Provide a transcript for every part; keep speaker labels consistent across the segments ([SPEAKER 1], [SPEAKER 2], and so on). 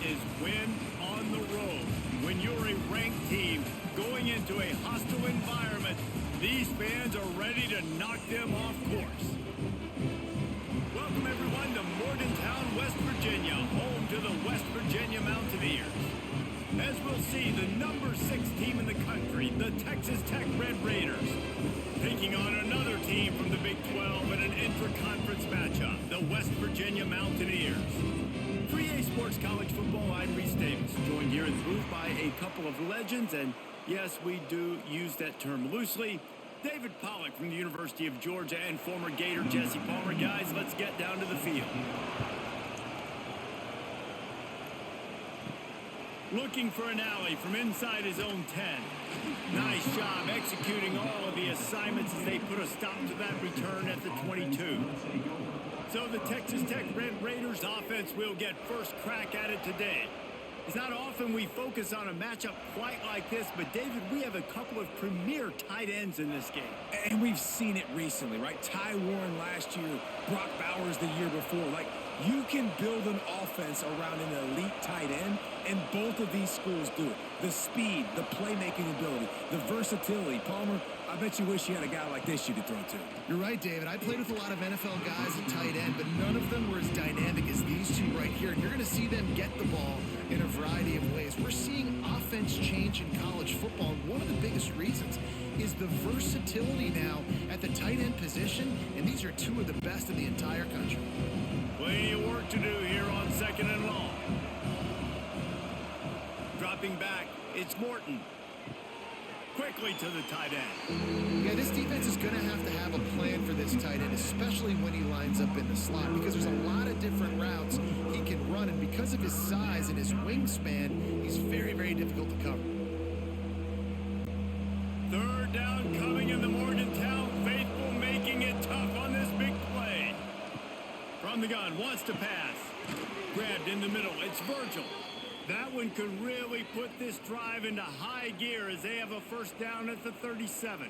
[SPEAKER 1] is win on the road. When you're a ranked team going into a hostile environment, these fans are ready to knock them off course. Welcome, everyone, to Morgantown, West Virginia, home to the West Virginia Mountaineers. As we'll see, the number 6 team in the country, the Texas Tech Red Raiders, taking on another team from the Big 12 in an intra-conference matchup, the West Virginia Mountaineers. For EA Sports College Football, I'm Reese Davis, joined here in the booth by a couple of legends, and yes, we do use that term loosely. David Pollack from the University of Georgia and former Gator Jesse Palmer. Guys, let's get down to the field. Looking for an alley from inside his own 10. Nice job executing all of the assignments as they put a stop to that return at the 22. So the Texas Tech Red Raiders offense will get first crack at it today. It's not often we focus on a matchup quite like this, but David, we have a couple of premier tight ends in this game.
[SPEAKER 2] And we've seen it recently, right? Ty Warren last year, Brock Bowers the year before. Like, you can build an offense around an elite tight end, and both of these schools do it. The speed, the playmaking ability, the versatility. Palmer, I bet you wish you had a guy like this you could throw to.
[SPEAKER 3] You're right, David. I played with a lot of NFL guys at tight end, but none of them were as dynamic as these two right here. And you're going to see them get the ball in a variety of ways. We're seeing offense change in college football, and one of the biggest reasons is the versatility now at the tight end position, and these are two of the best in the entire country.
[SPEAKER 1] Plenty of work to do here on 2nd and long. Dropping back, it's Morton. Quickly to the tight end.
[SPEAKER 3] Yeah, this defense is going to have a plan for this tight end, especially when he lines up in the slot, because there's a lot of different routes he can run, and because of his size and his wingspan, he's very, very difficult to cover.
[SPEAKER 1] Third down coming in the Morgantown faithful, making it tough on this big play. From the gun, wants to pass. Grabbed in the middle, it's Virgil. That one could really put this drive into high gear as they have a first down at the 37.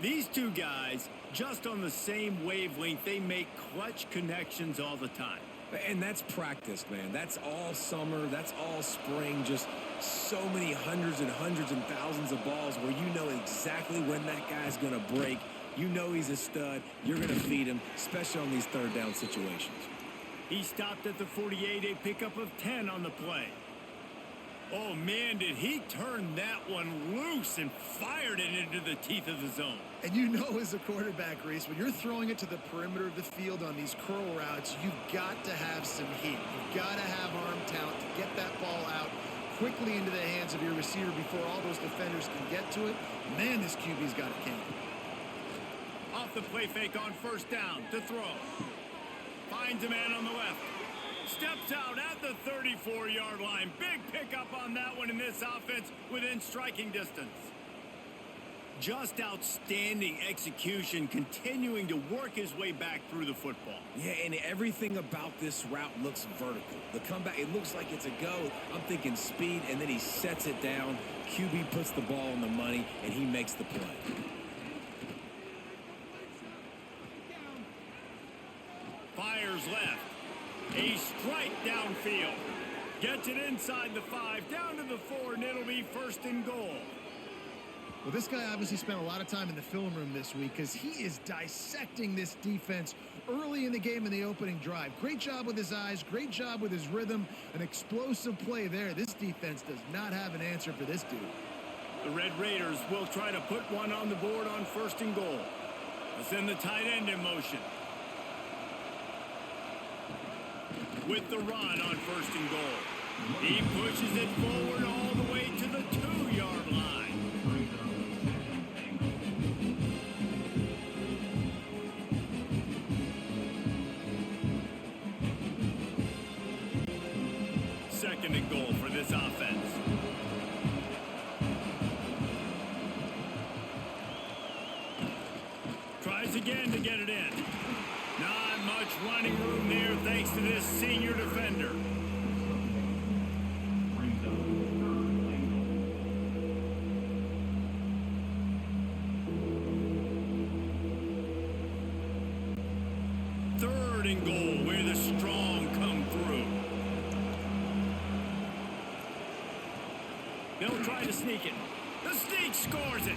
[SPEAKER 1] These two guys, just on the same wavelength, they make clutch connections all the time.
[SPEAKER 2] And that's practice, man. That's all summer. That's all spring. Just so many hundreds and thousands of balls where you know exactly when that guy's going to break. You know he's a stud. You're going to feed him, especially on these third down situations.
[SPEAKER 1] He stopped at the 48, a pickup of 10 on the play. Oh, man, did he turn that one loose and fired it into the teeth of the zone.
[SPEAKER 3] And you know, as a quarterback, Reese, when you're throwing it to the perimeter of the field on these curl routes, you've got to have some heat. You've got to have arm talent to get that ball out quickly into the hands of your receiver before all those defenders can get to it. Man, this QB's got a cannon.
[SPEAKER 1] Off the play fake on first down to throw. Finds a man on the left. Steps out at the 34-yard line. Big pickup on that one in this offense within striking distance. Just outstanding execution, continuing to work his way back through the football.
[SPEAKER 2] Yeah, and everything about this route looks vertical. The comeback, it looks like it's a go. I'm thinking speed, and then he sets it down. QB puts the ball on the money, and he makes the play.
[SPEAKER 1] Fires left. A strike downfield. Gets it inside the 5, down to the 4, and it'll be first and goal.
[SPEAKER 3] Well, this guy obviously spent a lot of time in the film room this week because he is dissecting this defense early in the game in the opening drive. Great job with his eyes, great job with his rhythm, an explosive play there. This defense does not have an answer for this dude.
[SPEAKER 1] The Red Raiders will try to put one on the board on first and goal. Let's send the tight end in motion. With the run on first and goal. He pushes it forward all the way to the 2-yard line. Second and goal for this offense. Tries again to get it in. Not much running room there thanks to this senior defender. Third and goal where the strong come through. try to sneak it. The sneak scores it.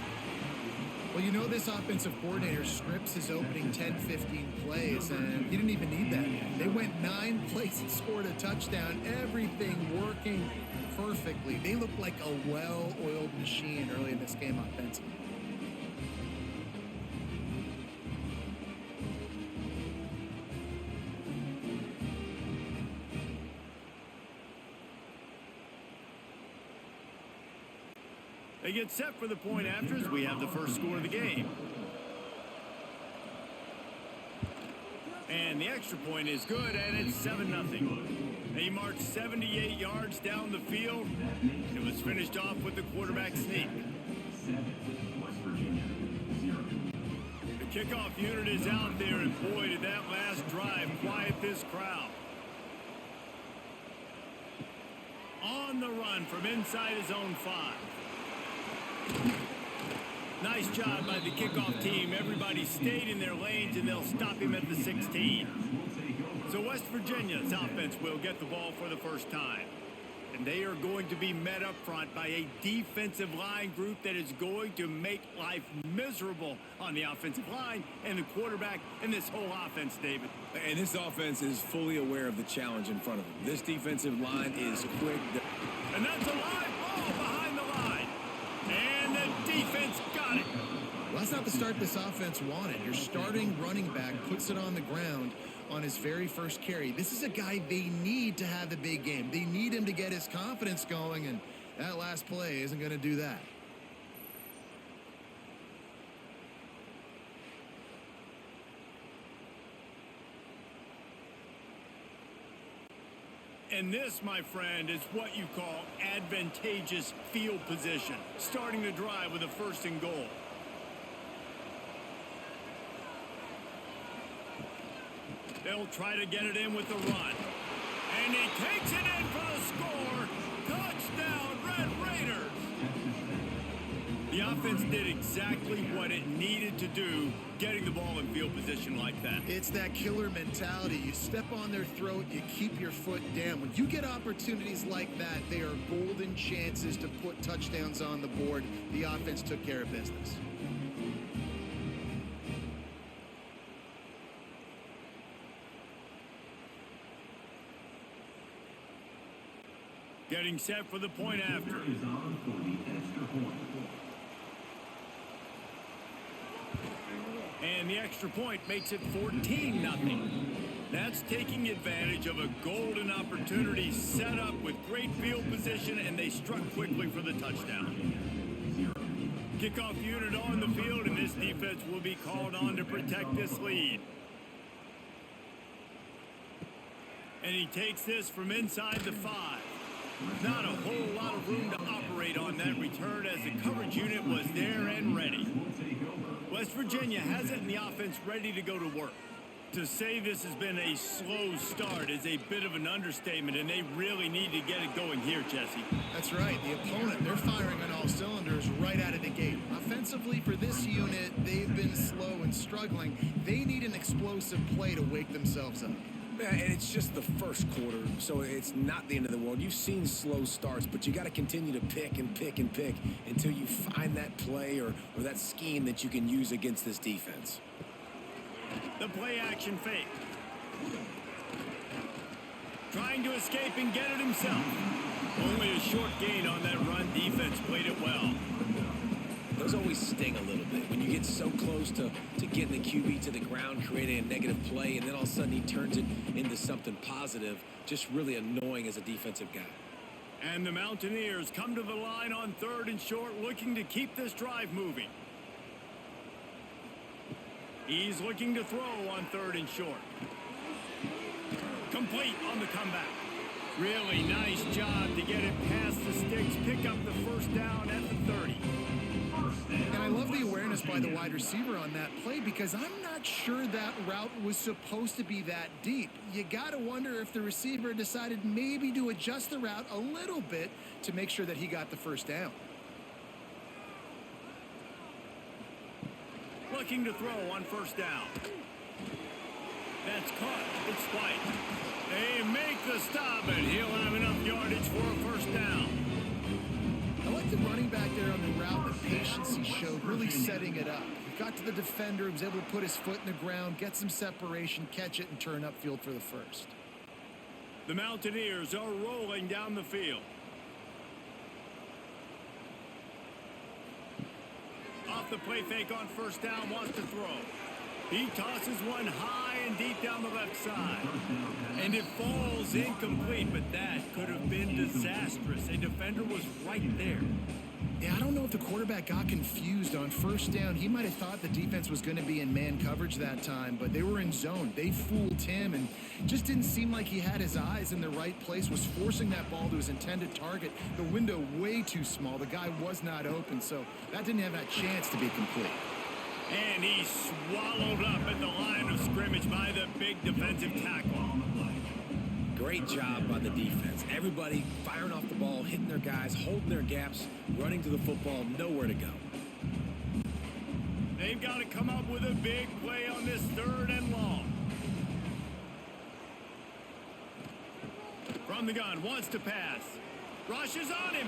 [SPEAKER 3] Well, you know this offensive coordinator scripts his opening 10-15 plays, and he didn't even need that. They went 9 plays and scored a touchdown. Everything working perfectly. They looked like a well-oiled machine early in this game offensively.
[SPEAKER 1] They get set for the point after as we have the first score of the game. And the extra point is good, and it's 7-0. They marched 78 yards down the field. It was finished off with the quarterback sneak. The kickoff unit is out there, and boy, did that last drive quiet this crowd. On the run from inside his own 5. Nice job by the kickoff team. Everybody stayed in their lanes, and they'll stop him at the 16. So West Virginia's offense will get the ball for the first time. And they are going to be met up front by a defensive line group that is going to make life miserable on the offensive line and the quarterback and this whole offense, David.
[SPEAKER 2] And this offense is fully aware of the challenge in front of them. This defensive line is quick.
[SPEAKER 1] And that's a live ball behind the line. And the defense got it.
[SPEAKER 3] Well, that's not the start this offense wanted. Your starting running back puts it on the ground on his very first carry. This is a guy they need to have the big game. They need him to get his confidence going, and that last play isn't going to do that.
[SPEAKER 1] And this, my friend, is what you call advantageous field position. Starting the drive with a 1st and goal. They'll try to get it in with the run. And he takes it in for the score. Touchdown, Red Raiders. The offense did exactly what it needed to do, getting the ball in field position like that.
[SPEAKER 3] It's that killer mentality. You step on their throat, you keep your foot down. When you get opportunities like that, they are golden chances to put touchdowns on the board. The offense took care of business.
[SPEAKER 1] Getting set for the point after. And the extra point makes it 14-0. That's taking advantage of a golden opportunity set up with great field position, and they struck quickly for the touchdown. Kickoff unit on the field, and this defense will be called on to protect this lead. And he takes this from inside the 5. Not a whole lot of room to operate on that return as the coverage unit was there and ready. West Virginia has it in the offense ready to go to work. To say this has been a slow start is a bit of an understatement, and they really need to get it going here, Jesse.
[SPEAKER 3] That's right. The opponent, they're firing on all cylinders right out of the gate. Offensively, for this unit, they've been slow and struggling. They need an explosive play to wake themselves up.
[SPEAKER 2] And it's just the first quarter, so it's not the end of the world. You've seen slow starts, but you got to continue to pick and pick and pick until you find that play or that scheme that you can use against this defense.
[SPEAKER 1] The play action fake. Trying to escape and get it himself. Only a short gain on that run. Defense played it well.
[SPEAKER 2] Those always sting a little bit when you get so close to getting the QB to the ground, creating a negative play, and then all of a sudden he turns it into something positive. Just really annoying as a defensive guy.
[SPEAKER 1] And the Mountaineers come to the line on 3rd and short, looking to keep this drive moving. He's looking to throw on 3rd and short. Complete on the comeback. Really nice job to get it past the sticks, pick up the 1st down at the 30.
[SPEAKER 3] And I love the awareness by the wide receiver on that play, because I'm not sure that route was supposed to be that deep. You got to wonder if the receiver decided maybe to adjust the route a little bit to make sure that he got the 1st down.
[SPEAKER 1] Looking to throw on 1st down. That's caught. It's White. They make the stop, and he'll have enough yardage for a 1st down.
[SPEAKER 3] I like like the running back there on the route, the patience he showed, really setting it up. He got to the defender, he was able to put his foot in the ground, get some separation, catch it, and turn upfield for the first.
[SPEAKER 1] The Mountaineers are rolling down the field. Off the play fake on first down, wants to throw. He tosses one high and deep down the left side. And it falls incomplete, but that could have been disastrous. A defender was right there.
[SPEAKER 3] Yeah, I don't know if the quarterback got confused on first down. He might have thought the defense was going to be in man coverage that time, but they were in zone. They fooled him and just didn't seem like he had his eyes in the right place, was forcing that ball to his intended target. The window way too small. The guy was not open, so that didn't have that chance to be complete.
[SPEAKER 1] And he's swallowed up at the line of scrimmage by the big defensive tackle.
[SPEAKER 2] Great job by the defense. Everybody firing off the ball, hitting their guys, holding their gaps, running to the football, nowhere to go.
[SPEAKER 1] They've got to come up with a big play on this 3rd and long. From the gun, wants to pass. Rushes on him.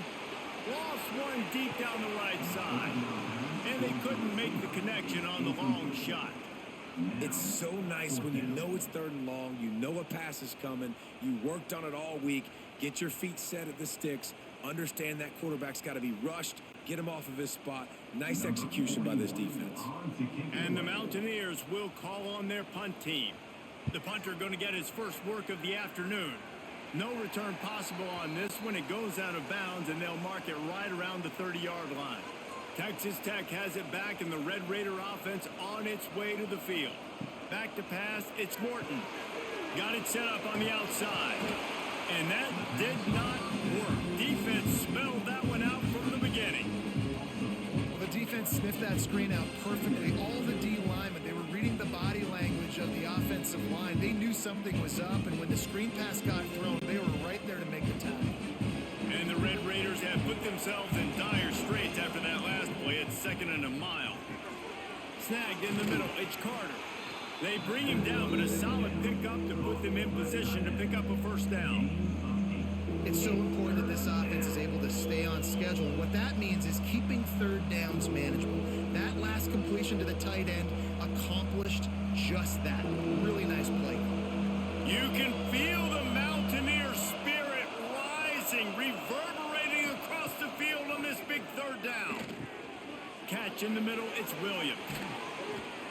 [SPEAKER 1] Lost one deep down the right side. And they couldn't make the connection on the long shot.
[SPEAKER 2] It's so nice when you know it's 3rd and long, you know a pass is coming, you worked on it all week, get your feet set at the sticks, understand that quarterback's got to be rushed, get him off of his spot. Nice execution by this defense.
[SPEAKER 1] And the Mountaineers will call on their punt team. The punter going to get his first work of the afternoon. No return possible on this one. It goes out of bounds, and they'll mark it right around the 30-yard line. Texas Tech has it back, and the Red Raider offense on its way to the field. Back to pass, it's Morton. Got it set up on the outside. And that did not work. Defense spelled that one out from the beginning.
[SPEAKER 3] Well, the defense sniffed that screen out perfectly. All the D linemen, they were reading the body language of the offensive line. They knew something was up, and when the screen pass got thrown, they were right there to make the tackle.
[SPEAKER 1] And the Red Raiders have put themselves in dire straits after that last play. It's 2nd and a mile. Snagged in the middle. It's Carter. They bring him down, but a solid pickup to put them in position to pick up a first down.
[SPEAKER 3] It's so important that this offense is able to stay on schedule. What that means is keeping 3rd downs manageable. That last completion to the tight end accomplished just that. Really nice play.
[SPEAKER 1] You can feel the Mountaineer spirit rising, reverberating across the field on this big 3rd down. Catch in the middle, it's Williams.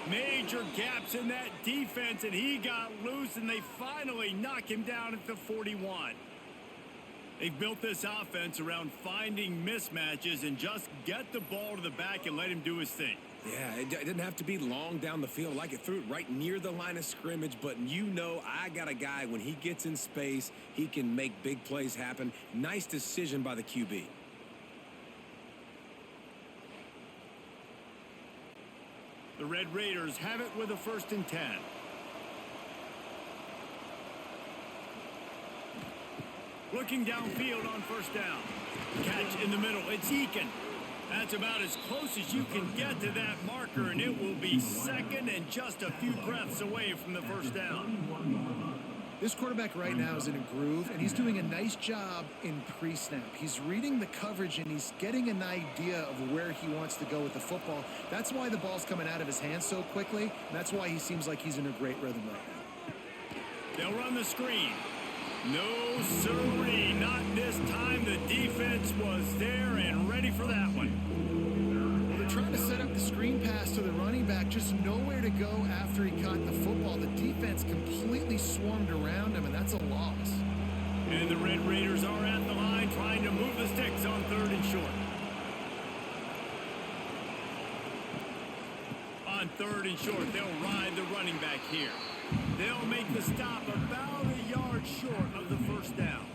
[SPEAKER 1] Major gaps in that defense, and he got loose, and they finally knock him down at the 41. They've built this offense around finding mismatches and just get the ball to the back and let him do his thing.
[SPEAKER 2] Yeah, it didn't have to be long down the field. Like it threw it right near the line of scrimmage, but you know I got a guy, when he gets in space, he can make big plays happen. Nice decision by the QB.
[SPEAKER 1] The Red Raiders have it with a 1st and 10. Looking downfield on first down. Catch in the middle. It's Eakin. That's about as close as you can get to that marker, and it will be 2nd and just a few breaths away from the first down.
[SPEAKER 3] This quarterback right now is in a groove, and he's doing a nice job in pre-snap. He's reading the coverage, and he's getting an idea of where he wants to go with the football. That's why the ball's coming out of his hands so quickly, and that's why he seems like he's in a great rhythm right now.
[SPEAKER 1] They'll run the screen. No, sirree, not this time. The defense was there and ready for that one.
[SPEAKER 3] Well, they're trying to set up the screen pass to the running back, just nowhere to go after he caught the football. The defense completely swarmed around him, and that's a loss.
[SPEAKER 1] And the Red Raiders are at the line trying to move the sticks on 3rd and short. On 3rd and short, they'll ride the running back here. They'll make the stop about a yard short of the first down.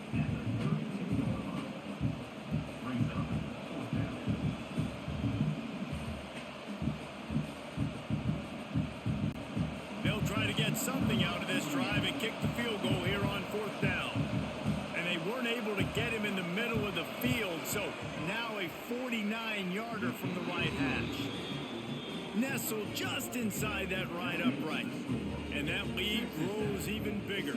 [SPEAKER 1] They'll try to get something out of this drive and kick the field goal here on 4th down. And they weren't able to get him in the middle of the field, so now a 49-yarder from the right hash. Nestled just inside that right upright. And that lead grows even bigger.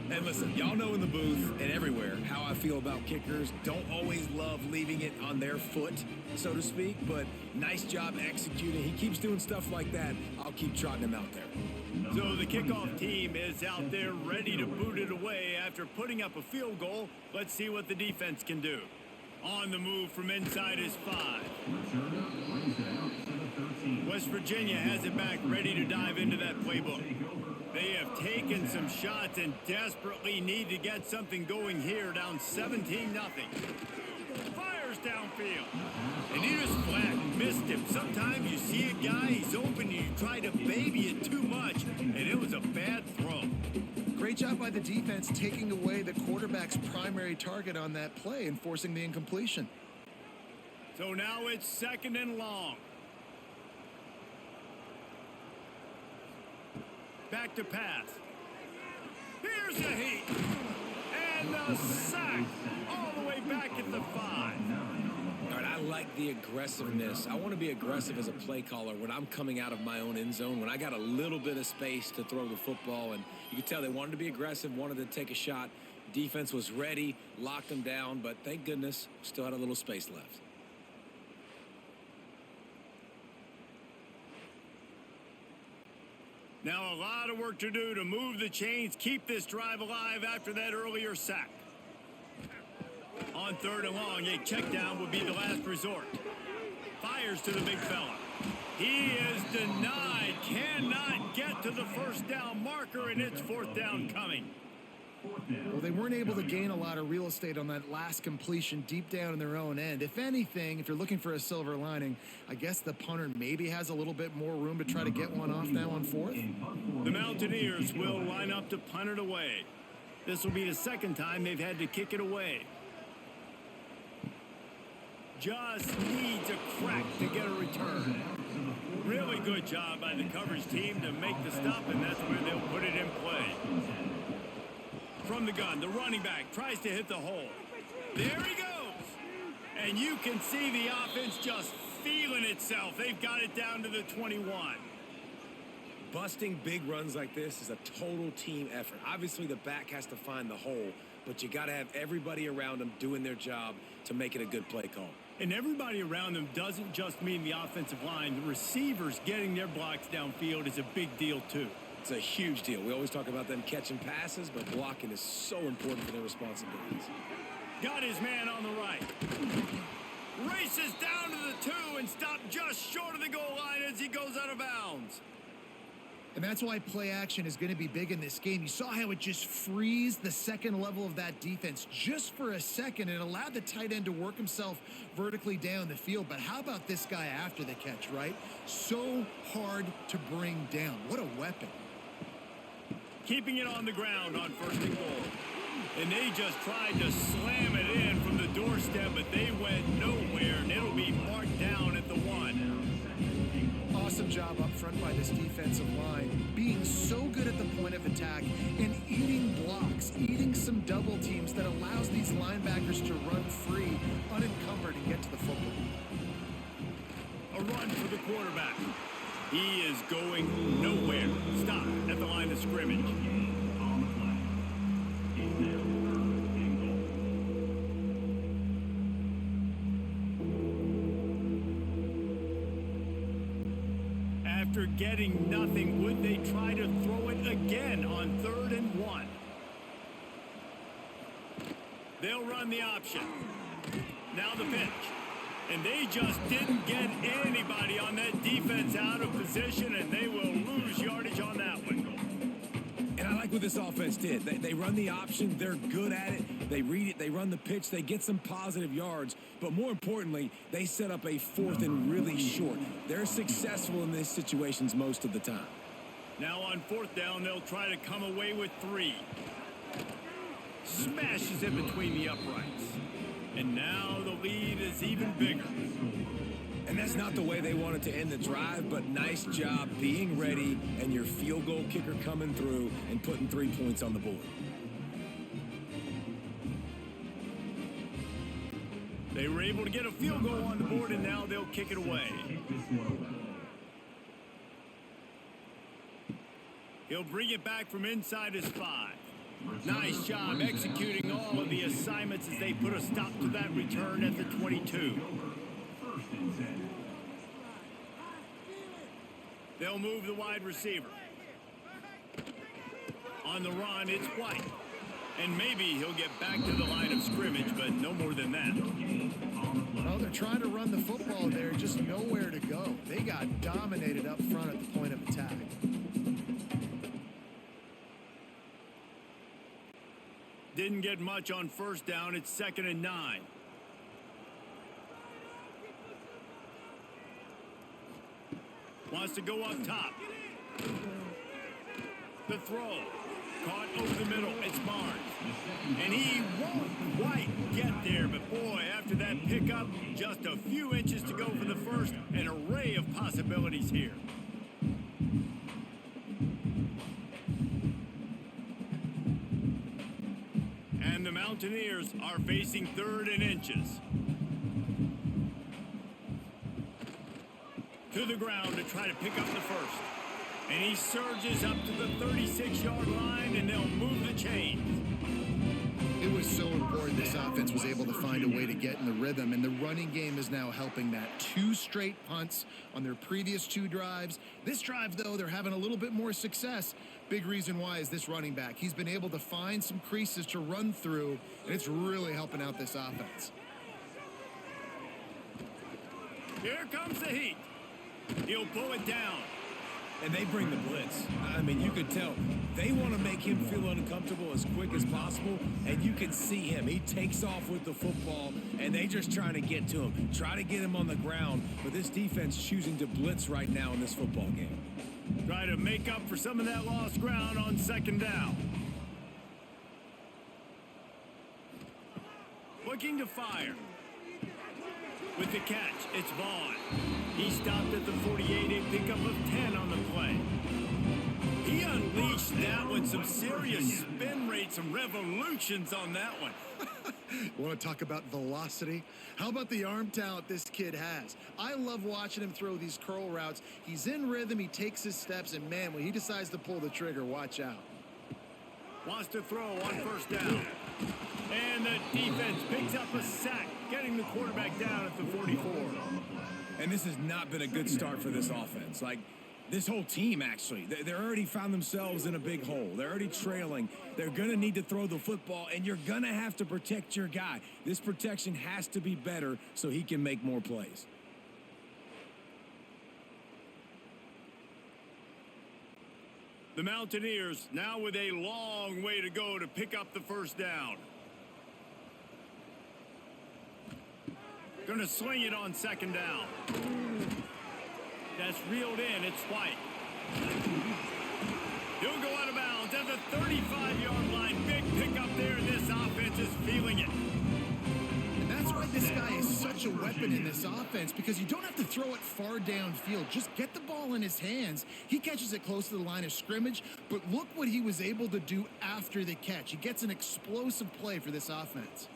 [SPEAKER 2] And listen, y'all know in the booth and everywhere how I feel about kickers. Don't always love leaving it on their foot, so to speak, but nice job executing. He keeps doing stuff like that. I'll keep trotting him out there.
[SPEAKER 1] So the kickoff team is out there ready to boot it away after putting up a field goal. Let's see what the defense can do. On the move from inside his 5. West Virginia has it back, ready to dive into that playbook. They have taken some shots and desperately need to get something going here, down 17-0. Fires downfield. And he just flat missed him. Sometimes you see a guy, he's open, and you try to baby it too much, and it was a bad throw.
[SPEAKER 3] Great job by the defense taking away the quarterback's primary target on that play and forcing the incompletion.
[SPEAKER 1] So now it's 2nd and long. Back to pass. Here's a heat. And the sack all the way back at the 5.
[SPEAKER 2] All right, I like the aggressiveness. I want to be aggressive as a play caller when I'm coming out of my own end zone, when I got a little bit of space to throw the football. And you could tell they wanted to be aggressive, wanted to take a shot. Defense was ready, locked them down, but thank goodness, still had a little space left.
[SPEAKER 1] Now a lot of work to do to move the chains, keep this drive alive after that earlier sack. On 3rd and long, a check down would be the last resort. Fires to the big fella. He is denied, cannot get to the first down marker, and it's 4th down coming.
[SPEAKER 3] Well, they weren't able to gain a lot of real estate on that last completion deep down in their own end. If anything, if you're looking for a silver lining, I guess the punter maybe has a little bit more room to try to get one off now on 4th.
[SPEAKER 1] The Mountaineers will line up to punt it away. This will be the 2nd time they've had to kick it away. Just needs a crack to get a return. Really good job by the coverage team to make the stop, and that's where they'll put it in play. From the gun, the running back tries to hit the hole. There he goes. And you can see the offense just feeling itself. They've got it down to the 21.
[SPEAKER 2] Busting big runs like this is a total team effort. Obviously, the back has to find the hole, but you got to have everybody around them doing their job to make it a good play call.
[SPEAKER 1] And everybody around them doesn't just mean the offensive line. The receivers getting their blocks downfield is a big deal, too.
[SPEAKER 2] It's a huge deal. We always talk about them catching passes, but blocking is so important for their responsibilities.
[SPEAKER 1] Got his man on the right. Races down to the 2 and stopped just short of the goal line as he goes out of bounds.
[SPEAKER 3] And that's why play action is going to be big in this game. You saw how it just frees the second level of that defense just for a second. It allowed the tight end to work himself vertically down the field. But how about this guy after the catch, right? So hard to bring down. What a weapon.
[SPEAKER 1] Keeping it on the ground on 1st and goal. And they just tried to slam it in from the doorstep, but they went nowhere, and it'll be marked down at the 1.
[SPEAKER 3] Awesome job up front by this defensive line, being so good at the point of attack and eating blocks, eating some double teams that allows these linebackers to run free, unencumbered, and get to the football.
[SPEAKER 1] A run for the quarterback. He is going nowhere. Stop at the line of scrimmage. After getting nothing, would they try to throw it again on 3rd and 1? They'll run the option. Now the pitch. And they just didn't get anybody on that defense out of position, and they will lose yardage on that one.
[SPEAKER 2] And I like what this offense did. They run the option. They're good at it. They read it. They run the pitch. They get some positive yards. But more importantly, they set up a 4th and really short. They're successful in these situations most of the time.
[SPEAKER 1] Now on 4th down, they'll try to come away with 3. Smashes it between the uprights. And now the lead is even bigger.
[SPEAKER 2] And that's not the way they wanted to end the drive, but nice job being ready and your field goal kicker coming through and putting 3 points on the board.
[SPEAKER 1] They were able to get a field goal on the board, and now they'll kick it away. He'll bring it back from inside his 5. Nice job executing all of the assignments as they put a stop to that return at the 22. They'll move the wide receiver. On the run, it's White. And maybe he'll get back to the line of scrimmage, but no more than that.
[SPEAKER 3] Well, they're trying to run the football there, just nowhere to go. They got dominated up front at the point of attack.
[SPEAKER 1] Didn't get much on first down. It's 2nd and 9. Wants to go up top. The throw. Caught over the middle. It's Barnes. And he won't quite get there. But boy, after that pickup, just a few inches to go for the first. An array of possibilities here. And the Mountaineers are facing 3rd and inches. To the ground to try to pick up the first. And he surges up to the 36-yard line, and they'll move the chains.
[SPEAKER 3] It was so important this offense was able to find a way to get in the rhythm, and the running game is now helping that. 2 straight punts on their previous 2 drives. This drive, though, they're having a little bit more success. Big reason why is this running back. He's been able to find some creases to run through, and it's really helping out this offense.
[SPEAKER 1] Here comes the heat. He'll pull it down.
[SPEAKER 2] And they bring the blitz. I mean, you could tell they want to make him feel uncomfortable as quick as possible, and you can see him. He takes off with the football, and they just trying to get to him, try to get him on the ground. But this defense choosing to blitz right now in this football game.
[SPEAKER 1] Try to make up for some of that lost ground on 2nd down. Looking to fire. With the catch, it's Vaughn. He stopped at the 48, a pickup of 10 on the play. He unleashed that one, some serious spin rate, some revolutions on that one.
[SPEAKER 3] You want to talk about velocity? How about the arm talent this kid has? I love watching him throw these curl routes. He's in rhythm, he takes his steps, and man, when he decides to pull the trigger, watch out.
[SPEAKER 1] Wants to throw on 1st down. And the defense picks up a sack, getting the quarterback down at the 44.
[SPEAKER 2] And this has not been a good start for this offense. Like, this whole team, actually. They're already found themselves in a big hole. They're already trailing. They're going to need to throw the football, and you're going to have to protect your guy. This protection has to be better so he can make more plays.
[SPEAKER 1] The Mountaineers now with a long way to go to pick up the 1st down. Going to swing it on 2nd down. That's reeled in. It's White. He'll go out of bounds at the 35-yard line. Big pickup there. This offense is feeling it.
[SPEAKER 3] And that's why this guy is such a weapon in this offense, because you don't have to throw it far downfield. Just get the ball in his hands. He catches it close to the line of scrimmage, but look what he was able to do after the catch. He gets an explosive play for this offense.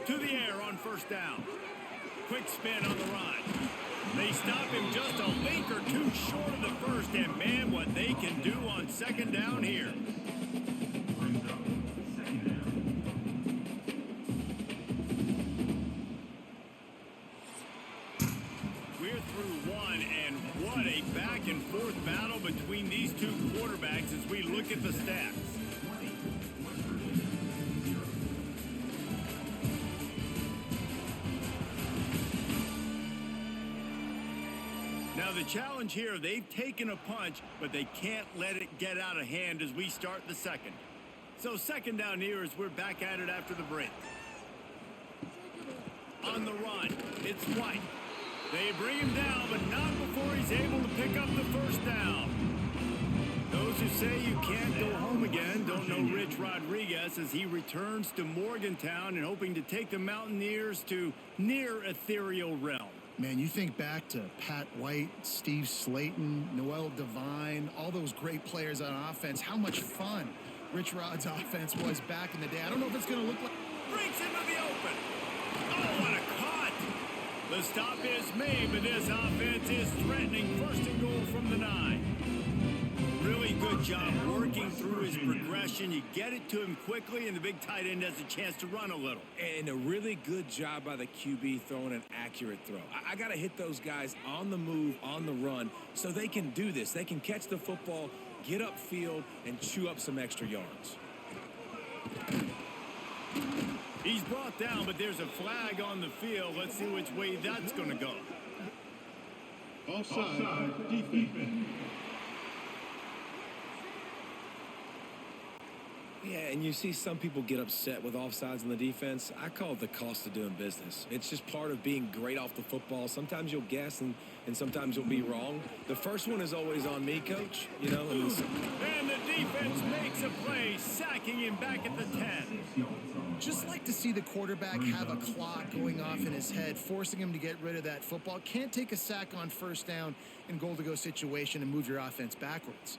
[SPEAKER 1] To the air on 1st down. Quick spin on the run. They stop him just a link or two short of the first, and man, what they can do on 2nd down here. We're through one, and what a back-and-forth battle between these 2 quarterbacks as we look at the stats. Now the challenge here, they've taken a punch, but they can't let it get out of hand as we start the 2nd. So 2nd down here as we're back at it after the break. On the run, it's White. They bring him down, but not before he's able to pick up the 1st down. Those who say you can't go home again don't know Rich Rodriguez as he returns to Morgantown and hoping to take the Mountaineers to near ethereal realm.
[SPEAKER 3] Man, you think back to Pat White, Steve Slayton, Noel Devine, all those great players on offense. How much fun Rich Rod's offense was back in the day. I don't know if it's going to look like...
[SPEAKER 1] Breaks into the open. Oh, what a cut. The stop is made, but this offense is threatening 1st and goal from the 9. really good job working through his progression. You get it to him quickly, and the big tight end has a chance to run a little.
[SPEAKER 2] And a really good job by the QB throwing an accurate throw. I got to hit those guys on the move, on the run, so they can do this. They can catch the football, get upfield, and chew up some extra yards.
[SPEAKER 1] He's brought down, but there's a flag on the field. Let's see which way that's going to go.
[SPEAKER 4] Offside, defense.
[SPEAKER 2] Yeah, and you see some people get upset with offsides in the defense. I call it the cost of doing business. It's just part of being great off the football. Sometimes you'll guess, and sometimes you'll be wrong. The first one is always on me, Coach. You know,
[SPEAKER 1] and the defense makes a play, sacking him back at the 10.
[SPEAKER 3] Just like to see the quarterback have a clock going off in his head, forcing him to get rid of that football. Can't take a sack on first down in goal-to-go situation and move your offense backwards.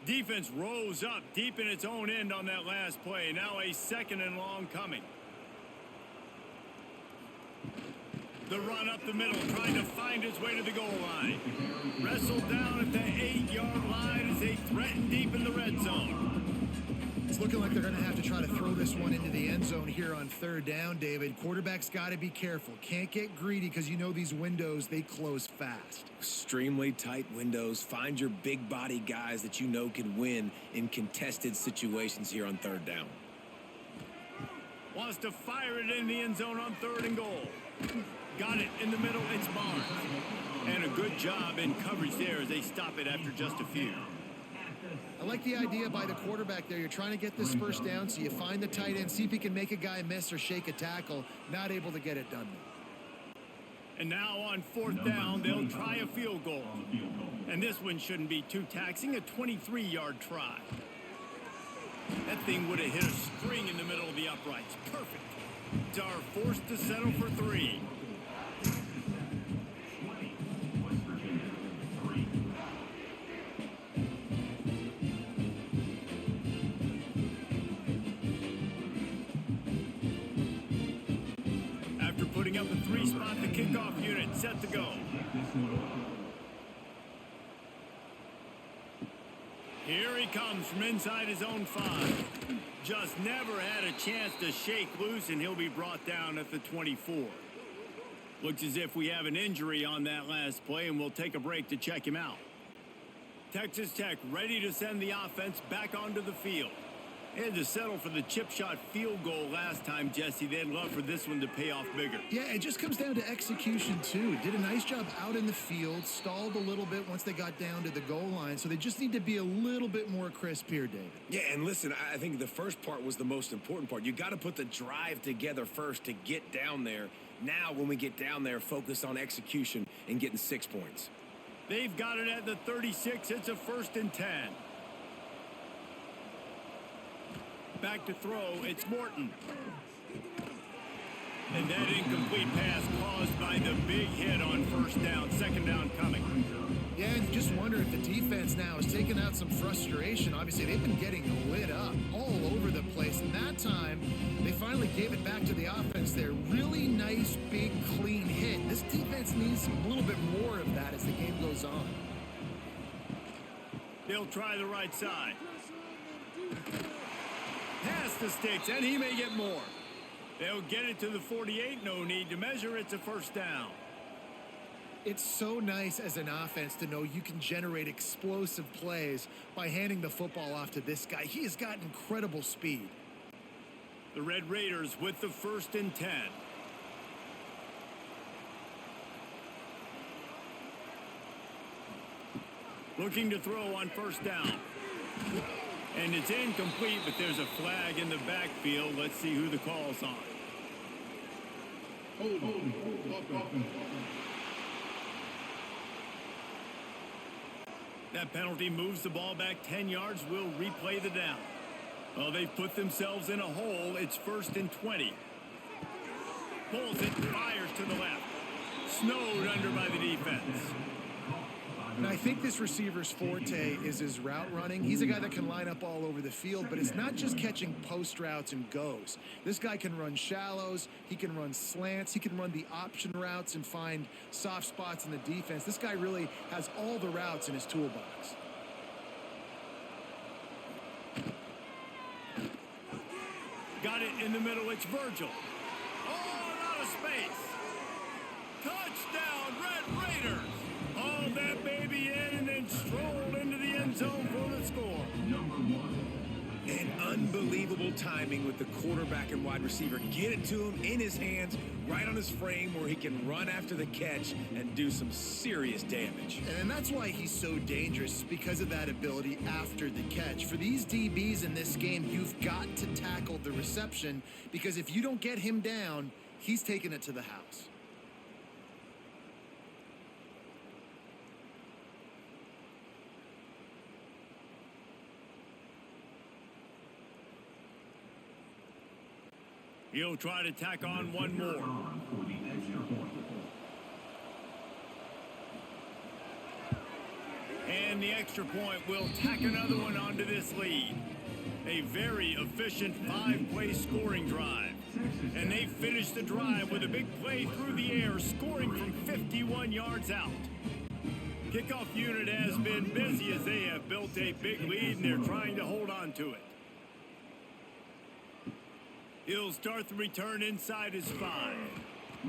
[SPEAKER 1] Defense rose up deep in its own end on that last play. Now a 2nd and long coming. The run up the middle, trying to find his way to the goal line. Wrestled down at the 8-yard line as they threaten deep in the red zone.
[SPEAKER 3] It's looking like they're going to have to try to throw this one into the end zone here on 3rd down, David. Quarterback's got to be careful. Can't get greedy because you know these windows, they close fast.
[SPEAKER 2] Extremely tight windows. Find your big body guys that you know can win in contested situations here on 3rd down.
[SPEAKER 1] Wants to fire it in the end zone on 3rd and goal. Got it in the middle. It's Barnes. And a good job in coverage there as they stop it after just a few.
[SPEAKER 3] I like the idea by the quarterback there. You're trying to get this first down, so you find the tight end, see if he can make a guy miss or shake a tackle. Not able to get it done.
[SPEAKER 1] And now on 4th down, they'll try a field goal. And this one shouldn't be too taxing, a 23-yard try. That thing would have hit a string in the middle of the uprights. Perfect. Dar forced to settle for 3. Putting up a 3-spot, the kickoff unit set to go. Here he comes from inside his own 5. Just never had a chance to shake loose, and he'll be brought down at the 24. Looks as if we have an injury on that last play, and we'll take a break to check him out. Texas Tech ready to send the offense back onto the field. They had to settle for the chip shot field goal last time, Jesse. They'd love for this one to pay off bigger.
[SPEAKER 3] Yeah, it just comes down to execution, too. Did a nice job out in the field, stalled a little bit once they got down to the goal line, so they just need to be a little bit more crisp here, David.
[SPEAKER 2] Yeah, and listen, I think the first part was the most important part. You got to put the drive together first to get down there. Now, when we get down there, focus on execution and getting 6 points.
[SPEAKER 1] They've got it at the 36. It's a 1st and 10. Back to throw, it's Morton. And that incomplete pass caused by the big hit on 1st down, 2nd down coming.
[SPEAKER 3] Yeah, and you just wonder if the defense now is taking out some frustration. Obviously, they've been getting lit up all over the place. And that time, they finally gave it back to the offense there. Really nice, big, clean hit. This defense needs a little bit more of that as the game goes on.
[SPEAKER 1] They'll try the right side. Pass the sticks, and he may get more. They'll get it to the 48. No need to measure. It's a 1st down.
[SPEAKER 3] It's so nice as an offense to know you can generate explosive plays by handing the football off to this guy. He has got incredible speed.
[SPEAKER 1] The Red Raiders with the 1st and 10. Looking to throw on 1st down. And it's incomplete, but there's a flag in the backfield. Let's see who the call's on. That penalty moves the ball back 10 yards. We'll replay the down. Well, they've put themselves in a hole. It's 1st and 20. Pulls it, fires to the left. Snowed under by the defense.
[SPEAKER 3] And I think this receiver's forte is his route running. He's a guy that can line up all over the field, but it's not just catching post routes and goes. This guy can run shallows, he can run slants, he can run the option routes and find soft spots in the defense. This guy really has all the routes in his toolbox.
[SPEAKER 1] In the middle, it's Virgil. Oh, out of space. Touchdown, Red Raiders. Hauled that baby in and then strolled into the end zone for the score.
[SPEAKER 2] And unbelievable timing with the quarterback and wide receiver. Get it to him in his hands, right on his frame where he can run after the catch and do some serious damage.
[SPEAKER 3] And that's why he's so dangerous, because of that ability after the catch. For these DBs in this game, you've got to tackle the reception, because if you don't get him down, he's taking it to the house.
[SPEAKER 1] He'll try to tack on one more. And the extra point will tack another one onto this lead. A very efficient 5-play scoring drive. And they finish the drive with a big play through the air, scoring from 51 yards out. Kickoff unit has been busy as they have built a big lead and they're trying to hold on to it. He'll start the return inside his 5.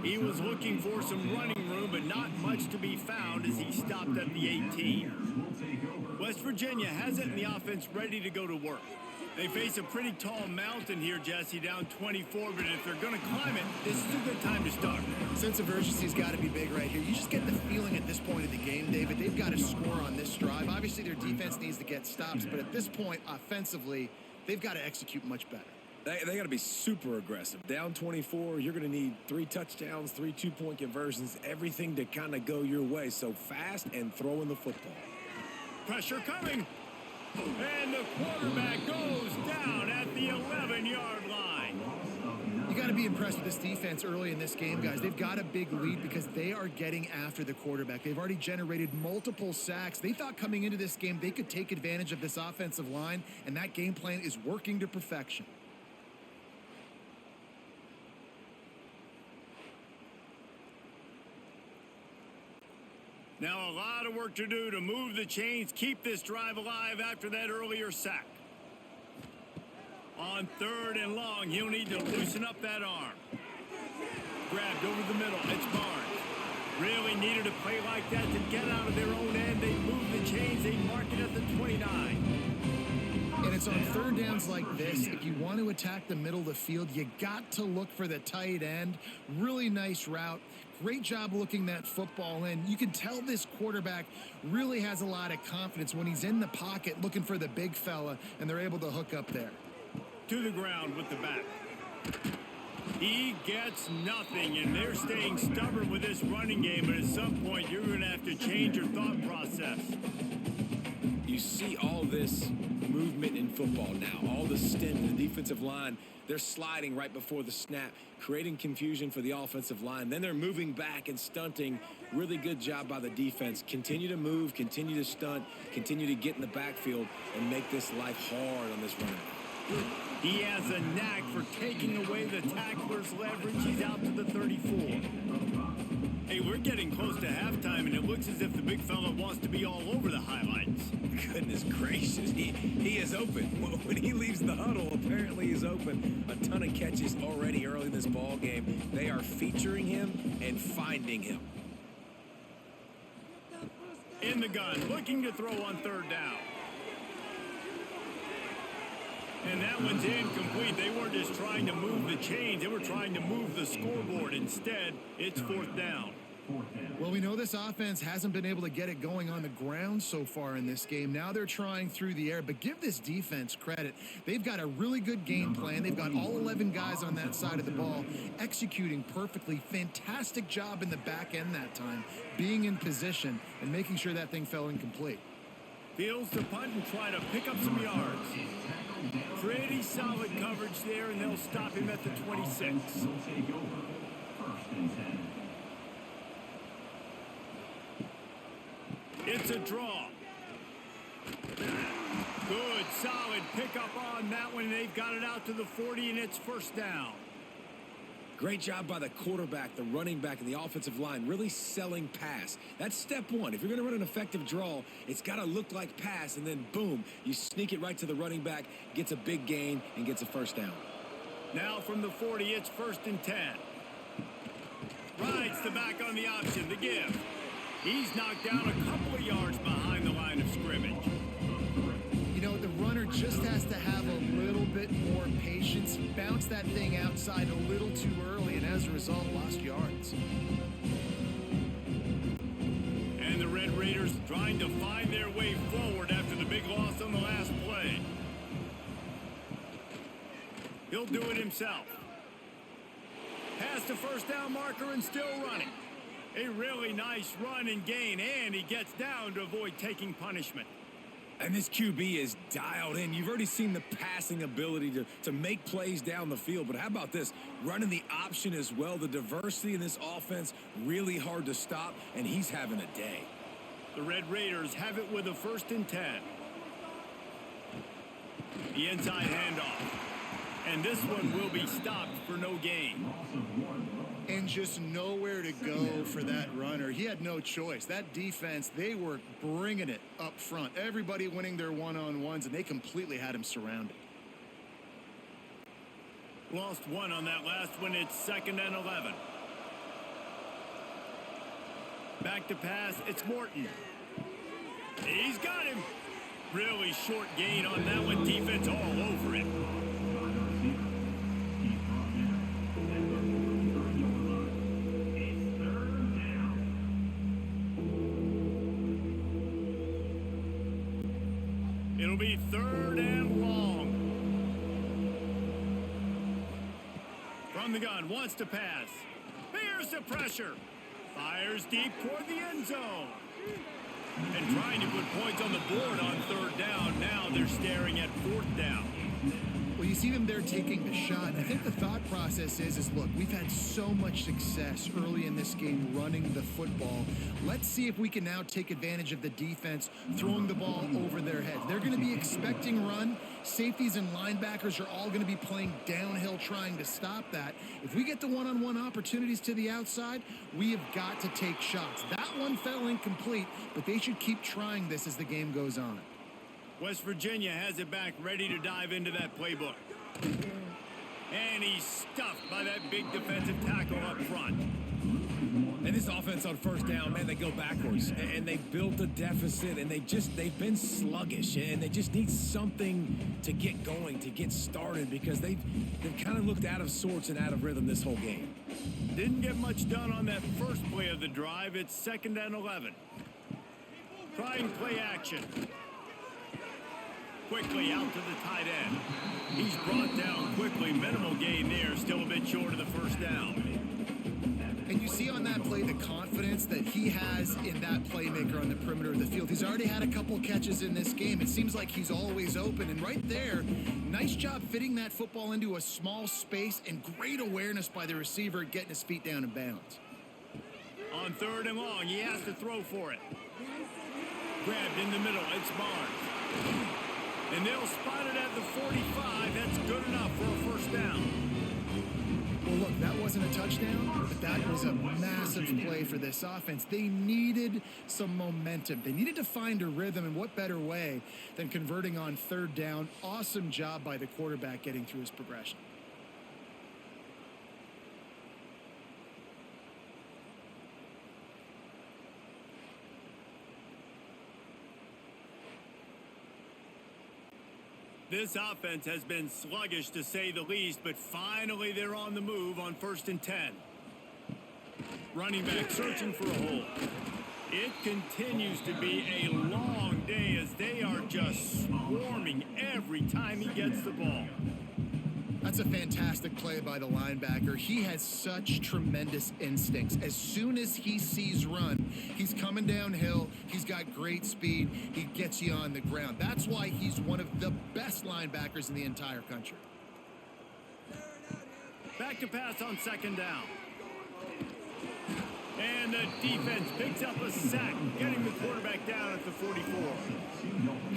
[SPEAKER 1] He was looking for some running room, but not much to be found as he stopped at the 18. West Virginia has it in the offense ready to go to work. They face a pretty tall mountain here, Jesse, down 24, but if they're going to climb it, this is a good time to start.
[SPEAKER 3] Sense of urgency's got to be big right here. You just get the feeling at this point of the game, David, they've got to score on this drive. Obviously, their defense needs to get stops, but at this point, offensively, they've got to execute much better.
[SPEAKER 2] They got to be super aggressive. Down 24, you're going to need 3 touchdowns, 3 2-point conversions, everything to kind of go your way. So fast and throwing the football.
[SPEAKER 1] Pressure coming. And the quarterback goes down at the 11-yard line.
[SPEAKER 3] You got to be impressed with this defense early in this game, guys. They've got a big lead because they are getting after the quarterback. They've already generated multiple sacks. They thought coming into this game they could take advantage of this offensive line, and that game plan is working to perfection.
[SPEAKER 1] Now a lot of work to do to move the chains, keep this drive alive after that earlier sack. On 3rd and long, he'll need to loosen up that arm. Grabbed over the middle, it's Barnes. Really needed a play like that to get out of their own end. They move the chains, they mark it at the 29.
[SPEAKER 3] And it's on 3rd downs like this, if you want to attack the middle of the field, you got to look for the tight end. Really nice route. Great job looking that football in. You can tell this quarterback really has a lot of confidence when he's in the pocket looking for the big fella, and they're able to hook up there.
[SPEAKER 1] To the ground with the back. He gets nothing, and they're staying stubborn with this running game, but at some point you're going to have to change your thought process.
[SPEAKER 2] You see all this movement in football now. All the stem, the defensive line, they're sliding right before the snap, creating confusion for the offensive line. Then they're moving back and stunting. Really good job by the defense. Continue to move, continue to stunt, continue to get in the backfield and make this life hard on this running back.
[SPEAKER 1] He has a knack for taking away the tackler's leverage. He's out to the 34. Hey, we're getting close to halftime, and it looks as if the big fella wants to be all over the highlights.
[SPEAKER 2] Goodness gracious, he is open. When he leaves the huddle, apparently he's open. A ton of catches already early in this ball game. They are featuring him and finding him.
[SPEAKER 1] In the gun, looking to throw on 3rd down. And that one's incomplete. They weren't just trying to move the chains. They were trying to move the scoreboard. Instead, it's 4th down.
[SPEAKER 3] Well, we know this offense hasn't been able to get it going on the ground so far in this game. Now they're trying through the air, but give this defense credit. They've got a really good game plan. They've got all 11 guys on that side of the ball executing perfectly. Fantastic job in the back end that time, being in position and making sure that thing fell incomplete.
[SPEAKER 1] Fields to punt and try to pick up some yards. Pretty solid coverage there, and they'll stop him at the 26. It's a draw. Good, solid pickup on that one. They've got it out to the 40, and it's 1st down.
[SPEAKER 2] Great job by the quarterback, the running back, and the offensive line, really selling pass. That's step one. If you're going to run an effective draw, it's got to look like pass, and then boom, you sneak it right to the running back, gets a big gain, and gets a 1st down.
[SPEAKER 1] Now from the 40, it's 1st and 10. Rides the back on the option, the give. He's knocked down a couple of yards behind the line of scrimmage.
[SPEAKER 3] You know, the runner just has to have a little bit more patience. Bounce that thing outside a little too early, and as a result, lost yards.
[SPEAKER 1] And the Red Raiders trying to find their way forward after the big loss on the last play. He'll do it himself. Past the first down marker and still running. A really nice run and gain, and he gets down to avoid taking punishment.
[SPEAKER 2] And this QB is dialed in. You've already seen the passing ability to make plays down the field. But how about this? Running the option as well. The diversity in this offense, really hard to stop, and he's having a day.
[SPEAKER 1] The Red Raiders have it with a 1st and 10. The inside handoff. And this one will be stopped for no gain.
[SPEAKER 3] And just nowhere to go for that runner. He had no choice. That defense, they were bringing it up front. Everybody winning their one-on-ones, and they completely had him surrounded.
[SPEAKER 1] Lost one on that last one. It's 2nd and 11. Back to pass. It's Morton. He's got him. Really short gain on that one. Defense all over it. It'll be 3rd and long. From the gun, wants to pass. Here's the pressure. Fires deep toward the end zone. And trying to put points on the board on 3rd down. Now they're staring at 4th down.
[SPEAKER 3] Well, you see them there taking the shot. I think the thought process is look, we've had so much success early in this game running the football. Let's see if we can now take advantage of the defense throwing the ball over their heads. They're going to be expecting run. Safeties and linebackers are all going to be playing downhill trying to stop that. If we get the one-on-one opportunities to the outside, we have got to take shots. That one fell incomplete, but they should keep trying this as the game goes on.
[SPEAKER 1] West Virginia has it back, ready to dive into that playbook. And he's stuffed by that big defensive tackle up front.
[SPEAKER 2] And this offense on 1st down, man, they go backwards. And they built a deficit, and they've been sluggish. And they just need something to get going, to get started, because they've kind of looked out of sorts and out of rhythm this whole game.
[SPEAKER 1] Didn't get much done on that first play of the drive. It's 2nd and 11. Trying play action. Quickly out to the tight end. He's brought down quickly. Minimal gain there. Still a bit short of the 1st down.
[SPEAKER 3] And you see on that play the confidence that he has in that playmaker on the perimeter of the field. He's already had a couple catches in this game. It seems like he's always open. And right there, nice job fitting that football into a small space, and great awareness by the receiver getting his feet down in bounds.
[SPEAKER 1] On 3rd and long, he has to throw for it. Grabbed in the middle. It's Barnes. And they'll spot it at the 45. That's good enough for a 1st down.
[SPEAKER 3] Well, look, that wasn't a touchdown, but that was a massive play for this offense. They needed some momentum. They needed to find a rhythm, and what better way than converting on 3rd down. Awesome job by the quarterback getting through his progression.
[SPEAKER 1] This offense has been sluggish to say the least, but finally they're on the move on 1st and 10. Running back searching for a hole. It continues to be a long day as they are just swarming every time he gets the ball.
[SPEAKER 3] That's a fantastic play by the linebacker. He has such tremendous instincts. As soon as he sees run, he's coming downhill. He's got great speed. He gets you on the ground. That's why he's one of the best linebackers in the entire country.
[SPEAKER 1] Back to pass on 2nd down. And the defense picks up a sack, getting the quarterback down at the 44.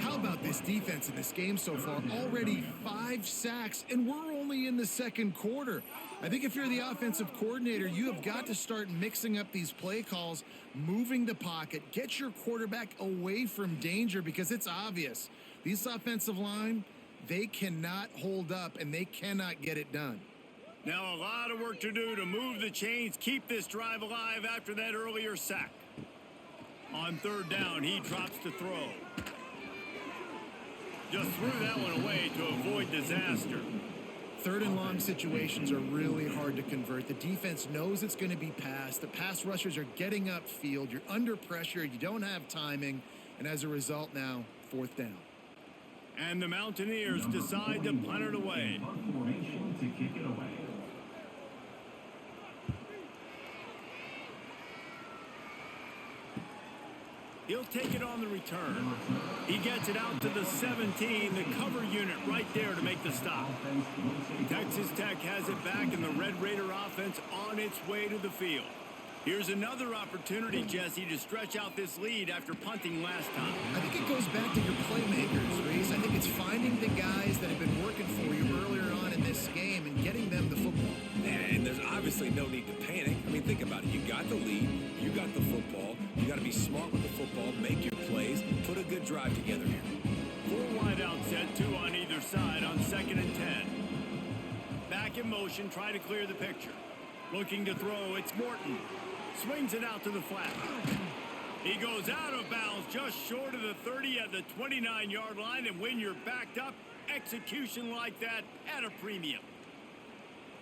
[SPEAKER 3] How about this defense in this game so far? Already 5 sacks, and we're only in the 2nd quarter. I think if you're the offensive coordinator, you have got to start mixing up these play calls, moving the pocket, get your quarterback away from danger, because it's obvious. These offensive line, They cannot hold up, and they cannot get it done.
[SPEAKER 1] Now a lot of work to do to move the chains, keep this drive alive after that earlier sack. On third down, he drops to throw. Just threw that one away to avoid disaster.
[SPEAKER 3] Third and long situations are really hard to convert. The defense knows it's going to be passed. The pass rushers are getting upfield. You're under pressure. You don't have timing. And as a result now, fourth down.
[SPEAKER 1] And the Mountaineers decide to punt it away.
[SPEAKER 4] Formation to kick it away.
[SPEAKER 1] He'll take it on the return. He gets it out to the 17, the cover unit right there to make the stop. Texas Tech has it back, and the Red Raider offense on its way to the field. Here's another opportunity, Jesse, to stretch out this lead after punting last time.
[SPEAKER 3] I think it goes back to your playmakers, Reese. I think it's finding the guys that have been working for you earlier on in this game and getting them the football.
[SPEAKER 2] And there's obviously no need to panic. I mean, think about it. You got the lead. You got the football. You got to be smart with the football, make your plays, put a good drive together here.
[SPEAKER 1] Four wide out set, two on either side on 2nd and 10. Back in motion, try to clear the picture. Looking to throw, it's Morton. Swings it out to the flat. He goes out of bounds just short of the 30 at the 29-yard line, and when you're backed up, execution like that at a premium.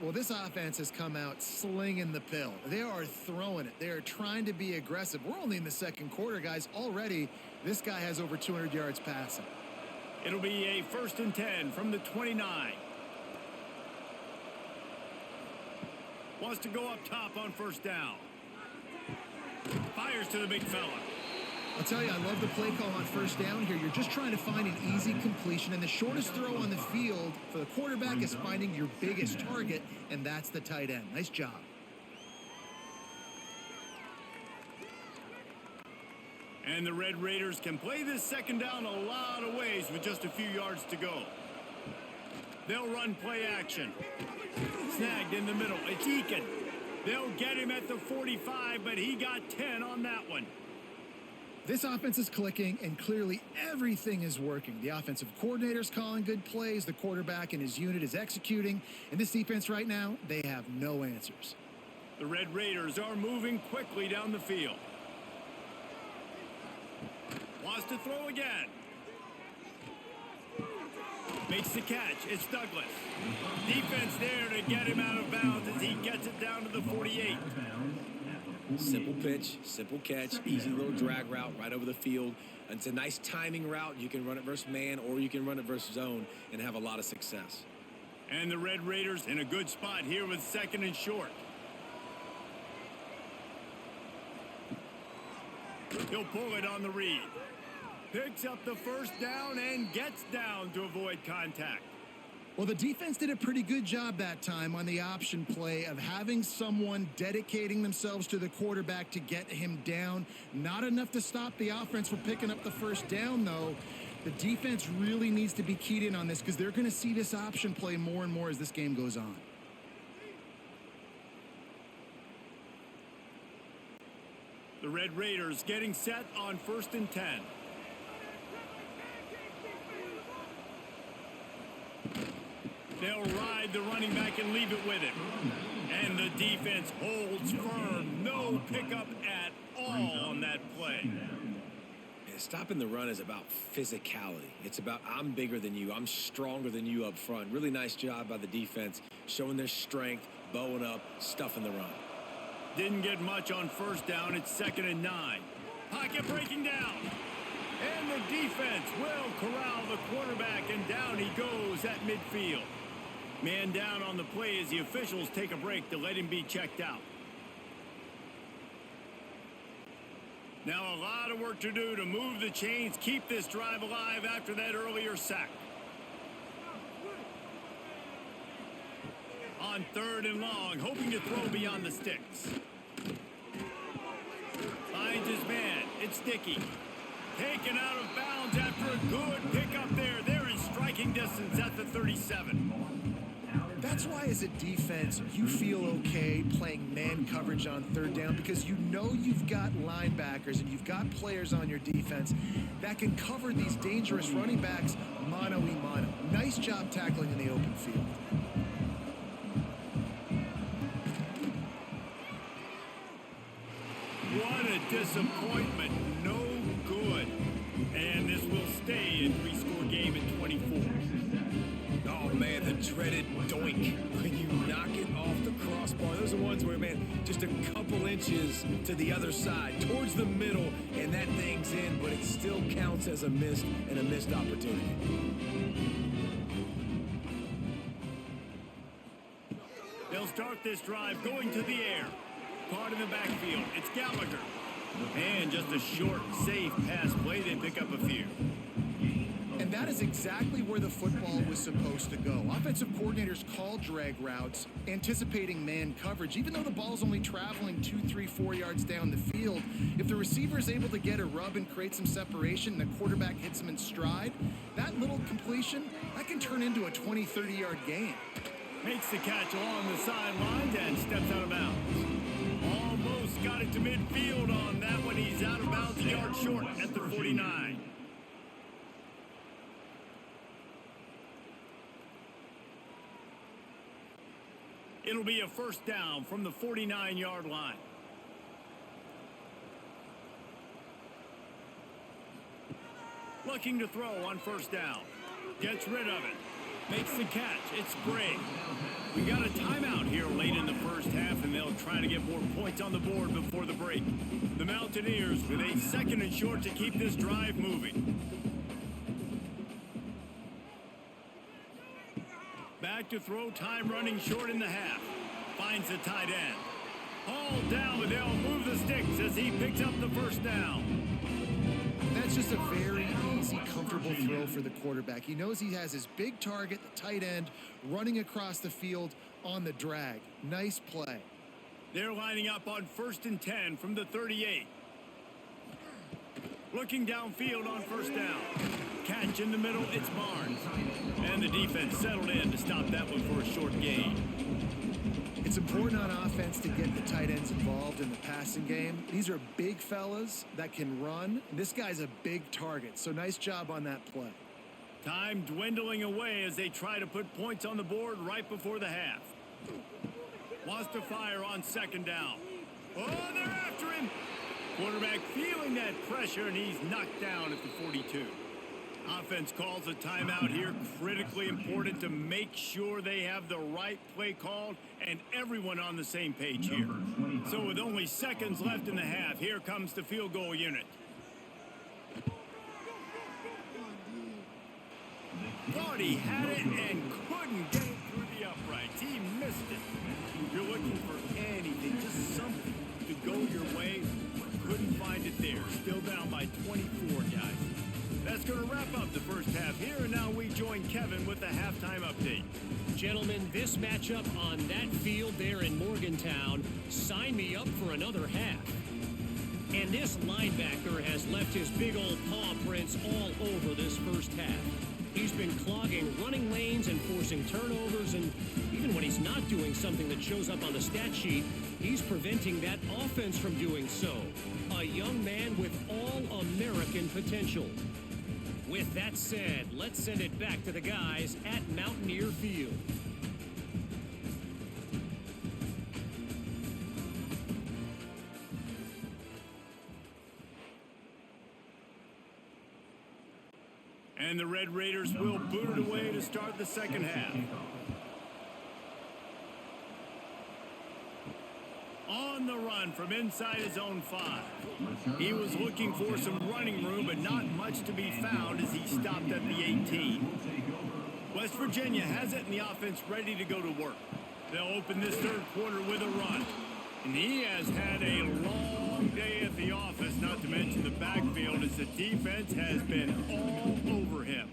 [SPEAKER 3] Well, this offense has come out slinging the pill. They are throwing it. They are trying to be aggressive. We're only in the second quarter, guys. Already, this guy has over 200 yards passing.
[SPEAKER 1] It'll be a 1st and 10 from the 29. Wants to go up top on 1st down. Fires to the big fella.
[SPEAKER 3] I'll tell you, I love the play call on 1st down here. You're just trying to find an easy completion, and the shortest throw on the field for the quarterback is finding your biggest target, and that's the tight end. Nice job.
[SPEAKER 1] And the Red Raiders can play this 2nd down a lot of ways with just a few yards to go. They'll run play action. Snagged in the middle. It's Eakin. They'll get him at the 45, but he got 10 on that one.
[SPEAKER 3] This offense is clicking, and clearly everything is working. The offensive coordinator's calling good plays. The quarterback and his unit is executing. And this defense right now, they have no answers.
[SPEAKER 1] The Red Raiders are moving quickly down the field. Wants to throw again. Makes the catch. It's Douglas. Defense there to get him out of bounds as he gets it down to the 48.
[SPEAKER 2] Simple pitch, simple catch, easy little drag route right over the field. It's a nice timing route. You can run it versus man, or you can run it versus zone and have a lot of success.
[SPEAKER 1] And the Red Raiders in a good spot here with 2nd and short. He'll pull it on the read. Picks up the 1st down and gets down to avoid contact.
[SPEAKER 3] Well, the defense did a pretty good job that time on the option play of having someone dedicating themselves to the quarterback to get him down. Not enough to stop the offense from picking up the 1st down, though. The defense really needs to be keyed in on this because they're going to see this option play more and more as this game goes on.
[SPEAKER 1] The Red Raiders getting set on 1st and 10. They'll ride the running back and leave it with him. And the defense holds firm. No pickup at all on that play.
[SPEAKER 2] Yeah, stopping the run is about physicality. It's about I'm bigger than you. I'm stronger than you up front. Really nice job by the defense, showing their strength, bowing up, stuffing the run.
[SPEAKER 1] Didn't get much on 1st down. It's 2nd and 9. Pocket breaking down. And the defense will corral the quarterback, and down he goes at midfield. Man down on the play as the officials take a break to let him be checked out. Now a lot of work to do to move the chains, keep this drive alive after that earlier sack. On 3rd and long, hoping to throw beyond the sticks. Finds his man. It's Dickey. Taken out of bounds after a good pickup there. They're in striking distance at the 37.
[SPEAKER 3] That's why as a defense, you feel okay playing man coverage on third down because you know you've got linebackers and you've got players on your defense that can cover these dangerous running backs mano-a-mano. Nice job tackling in the open field.
[SPEAKER 1] What a disappointment. No good. And this will stay a 3-score game at 24.
[SPEAKER 2] Oh, man, the dreaded doink when you knock it off the crossbar. Those are ones where, man, just a couple inches to the other side, towards the middle, and that thing's in, but it still counts as a missed opportunity.
[SPEAKER 1] They'll start this drive going to the air. Caught in the backfield. It's Gallagher. And just a short, safe pass play. They pick up a few.
[SPEAKER 3] And that is exactly where the football was supposed to go. Offensive coordinators call drag routes, anticipating man coverage. Even though the ball's only traveling 2, 3, 4 yards down the field, if the receiver is able to get a rub and create some separation and the quarterback hits him in stride, that little completion, that can turn into a 20, 30-yard gain.
[SPEAKER 1] Makes the catch along the sidelines and steps out of bounds. Almost got it to midfield on that one. He's out of bounds, a yard short at the 49. It'll be a first down from the 49-yard line. Looking to throw on first down. Gets rid of it. Makes the catch. It's Gray. We got a timeout here late in the first half, and they'll try to get more points on the board before the break. The Mountaineers with a 2nd and short to keep this drive moving. Back to throw, time running short in the half. Finds the tight end. Hauled down, but they'll move the sticks as he picks up the first down.
[SPEAKER 3] That's just a very easy, comfortable throw for the quarterback. He knows he has his big target, the tight end, running across the field on the drag. Nice play.
[SPEAKER 1] They're lining up on 1st and 10 from the 38. Looking downfield on first down. Catch in the middle, it's Barnes. And the defense settled in to stop that one for a short gain.
[SPEAKER 3] It's important on offense to get the tight ends involved in the passing game. These are big fellas that can run. This guy's a big target, so nice job on that play.
[SPEAKER 1] Time dwindling away as they try to put points on the board right before the half. Wants to fire on 2nd down. Oh, they're after him. Quarterback feeling that pressure, and he's knocked down at the 42. Offense calls a timeout here. Critically important to make sure they have the right play called and everyone on the same page here. So with only seconds left in the half, here comes the field goal unit. Thought he had it and couldn't get it through the uprights. He missed it. You're looking for anything, just something to go your way. Couldn't find it there. Still down by 24, guys. That's going to wrap up the first half here, and now we join Kevin with the halftime update.
[SPEAKER 5] Gentlemen, this matchup on that field there in Morgantown, sign me up for another half. And this linebacker has left his big old paw prints all over this first half. He's been clogging running lanes and forcing turnovers, and even when he's not doing something that shows up on the stat sheet, he's preventing that offense from doing so. A young man with all-American potential. With that said, let's send it back to the guys at Mountaineer Field.
[SPEAKER 1] And the Red Raiders will boot it away to start the second half. On the run from inside his own 5. He was looking for some running room, but not much to be found as he stopped at the 18. West Virginia has it and the offense ready to go to work. They'll open this third quarter with a run. And he has had a long day at the office, not to mention the backfield, as the defense has been all over him.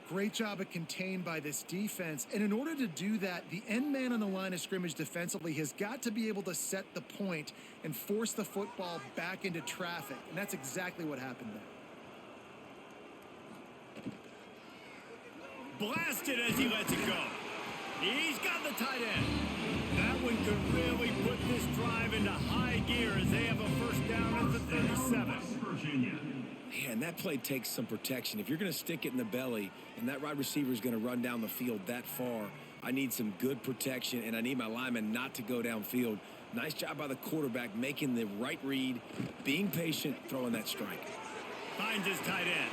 [SPEAKER 3] Great job of contained by this defense. And in order to do that, the end man on the line of scrimmage defensively has got to be able to set the point and force the football back into traffic. And that's exactly what happened there.
[SPEAKER 1] Blasted as he lets it go. He's got the tight end. That one could really put this drive into high gear as they have a first down at the 37.
[SPEAKER 4] West Virginia.
[SPEAKER 2] Man, that play takes some protection. If you're going to stick it in the belly and that wide receiver is going to run down the field that far, I need some good protection, and I need my lineman not to go downfield. Nice job by the quarterback making the right read, being patient, throwing that strike.
[SPEAKER 1] Finds his tight end.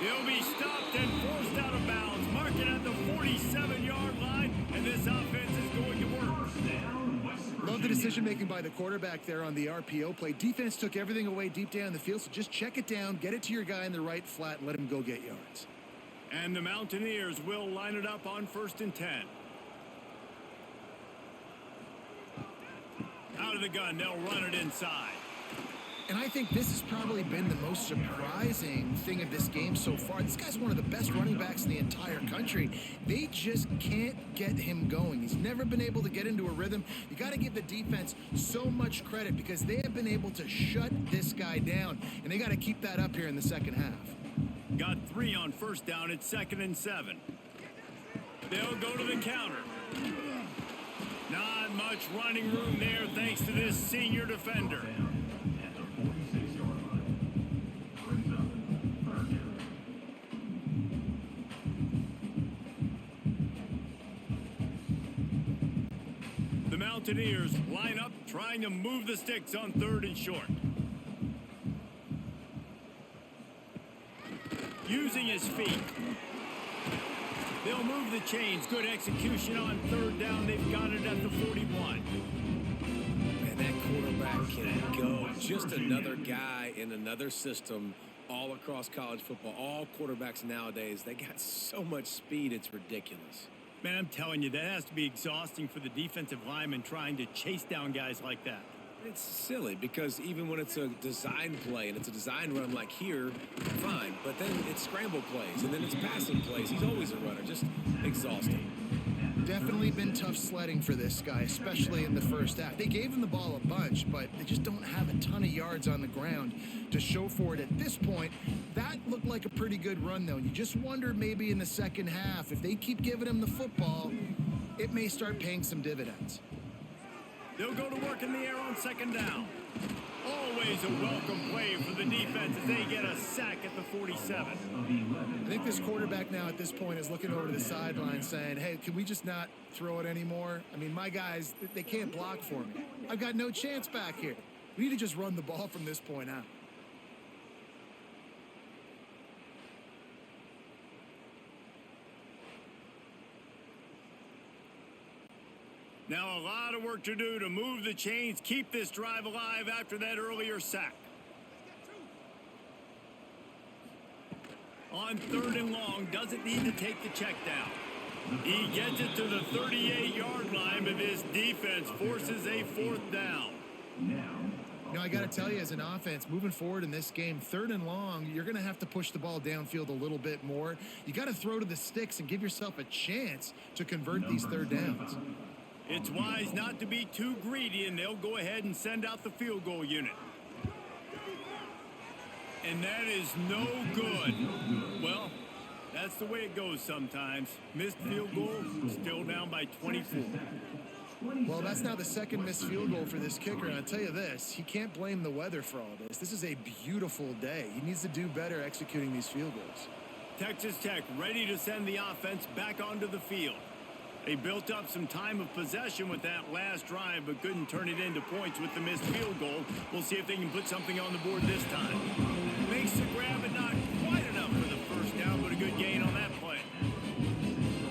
[SPEAKER 1] He'll be stopped and forced out of bounds. Mark it at the 47-yard line, and this offense is going to work.
[SPEAKER 4] First down, West Virginia.
[SPEAKER 3] Love the decision-making by the quarterback there on the RPO play. Defense took everything away deep down the field, so just check it down, get it to your guy in the right flat, and let him go get yards.
[SPEAKER 1] And the Mountaineers will line it up on 1st and 10. Out of the gun, they'll run it inside.
[SPEAKER 3] And I think this has probably been the most surprising thing of this game so far. This guy's one of the best running backs in the entire country. They just can't get him going. He's never been able to get into a rhythm. You got to give the defense so much credit because they have been able to shut this guy down. And they got to keep that up here in the second half.
[SPEAKER 1] Got 3 on first down at 2nd and 7. They'll go to the counter. Not much running room there thanks to this senior defender.
[SPEAKER 4] At the 46-yard line. Brings up 3rd down.
[SPEAKER 1] The Mountaineers line up trying to move the sticks on 3rd and short. Using his feet. They'll move the chains. Good execution on 3rd down. They've got it at the 41.
[SPEAKER 2] And that quarterback can go. Just another guy in another system all across college football. All quarterbacks nowadays, they got so much speed, it's ridiculous.
[SPEAKER 1] Man, I'm telling you, that has to be exhausting for the defensive lineman trying to chase down guys like that.
[SPEAKER 2] It's silly because even when it's a design play and it's a design run like here, fine. But then it's scramble plays and then it's passing plays. He's always a runner, just exhausting.
[SPEAKER 3] Definitely been tough sledding for this guy, especially in the first half. They gave him the ball a bunch, but they just don't have a ton of yards on the ground to show for it at this point. That looked like a pretty good run, though. You just wonder maybe in the second half, if they keep giving him the football, it may start paying some dividends.
[SPEAKER 1] They'll go to work in the air on 2nd down. Always a welcome play for the defense as they get a sack at the 47.
[SPEAKER 3] I think this quarterback now at this point is looking over to the sideline saying, hey, can we just not throw it anymore? I mean, my guys, they can't block for me. I've got no chance back here. We need to just run the ball from this point out.
[SPEAKER 1] Now a lot of work to do to move the chains, keep this drive alive after that earlier sack. On 3rd and long, doesn't need to take the check down. He gets it to the 38-yard line, but this defense forces a 4th down.
[SPEAKER 3] Now, I got to tell you, as an offense, moving forward in this game, 3rd and long, you're going to have to push the ball downfield a little bit more. You got to throw to the sticks and give yourself a chance to convert these 3rd downs.
[SPEAKER 1] It's wise not to be too greedy, and they'll go ahead and send out the field goal unit. And that is no good. Well, that's the way it goes sometimes. Missed field goal, still down by 24.
[SPEAKER 3] Well, that's now the 2nd missed field goal for this kicker, and I'll tell you this, he can't blame the weather for all this. This is a beautiful day. He needs to do better executing these field goals.
[SPEAKER 1] Texas Tech ready to send the offense back onto the field. They built up some time of possession with that last drive, but couldn't turn it into points with the missed field goal. We'll see if they can put something on the board this time. Makes the grab, but not quite enough for the first down, but a good gain on that play.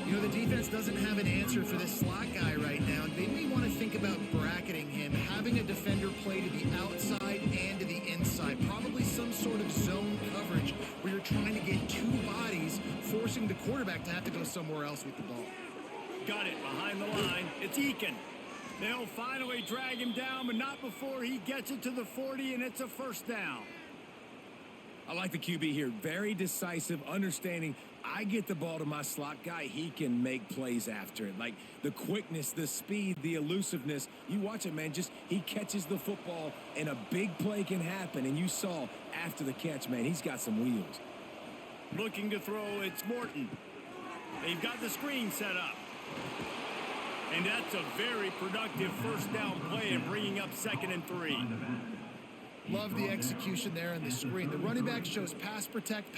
[SPEAKER 3] You know, the defense doesn't have an answer for this slot guy right now. They may want to think about bracketing him, having a defender play to the outside and to the inside. Probably some sort of zone coverage where you're trying to get 2 bodies, forcing the quarterback to have to go somewhere else with the ball.
[SPEAKER 1] Got it behind the line. It's Eakin. They'll finally drag him down, but not before he gets it to the 40, and it's a first down.
[SPEAKER 2] I like the QB here. Very decisive, understanding I get the ball to my slot guy, he can make plays after it. Like the quickness, the speed, the elusiveness. You watch it, man. Just he catches the football, and a big play can happen. And you saw after the catch, man, he's got some wheels.
[SPEAKER 1] Looking to throw, it's Morton. They've got the screen set up. And that's a very productive first down play and bringing up 2nd and 3.
[SPEAKER 3] Love the execution there on the screen. The running back shows pass protect,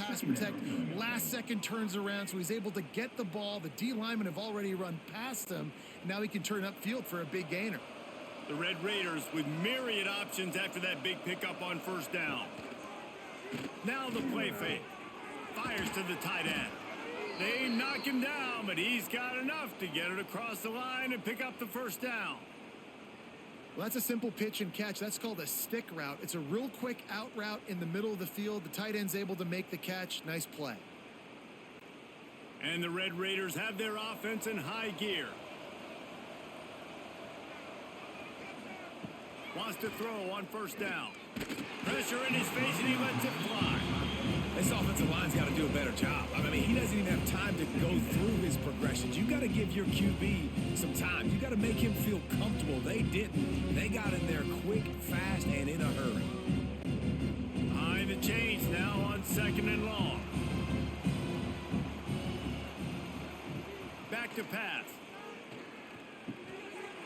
[SPEAKER 3] last second turns around, so he's able to get the ball. The D linemen have already run past him, and now he can turn upfield for a big gainer.
[SPEAKER 1] The Red Raiders with myriad options after that big pickup on first down. Now the play fake. Fires to the tight end. They knock him down, but he's got enough to get it across the line and pick up the first down.
[SPEAKER 3] Well, that's a simple pitch and catch. That's called a stick route. It's a real quick out route in the middle of the field. The tight end's able to make the catch. Nice play.
[SPEAKER 1] And the Red Raiders have their offense in high gear. Wants to throw on first down. Pressure in his face, and he lets it fly.
[SPEAKER 2] This offensive line's got to do a better job. I mean, he doesn't even have time to go through his progressions. You got to give your QB some time. You got to make him feel comfortable. They didn't. They got in there quick, fast, and in a hurry.
[SPEAKER 1] Behind the chains now on 2nd and long. Back to pass.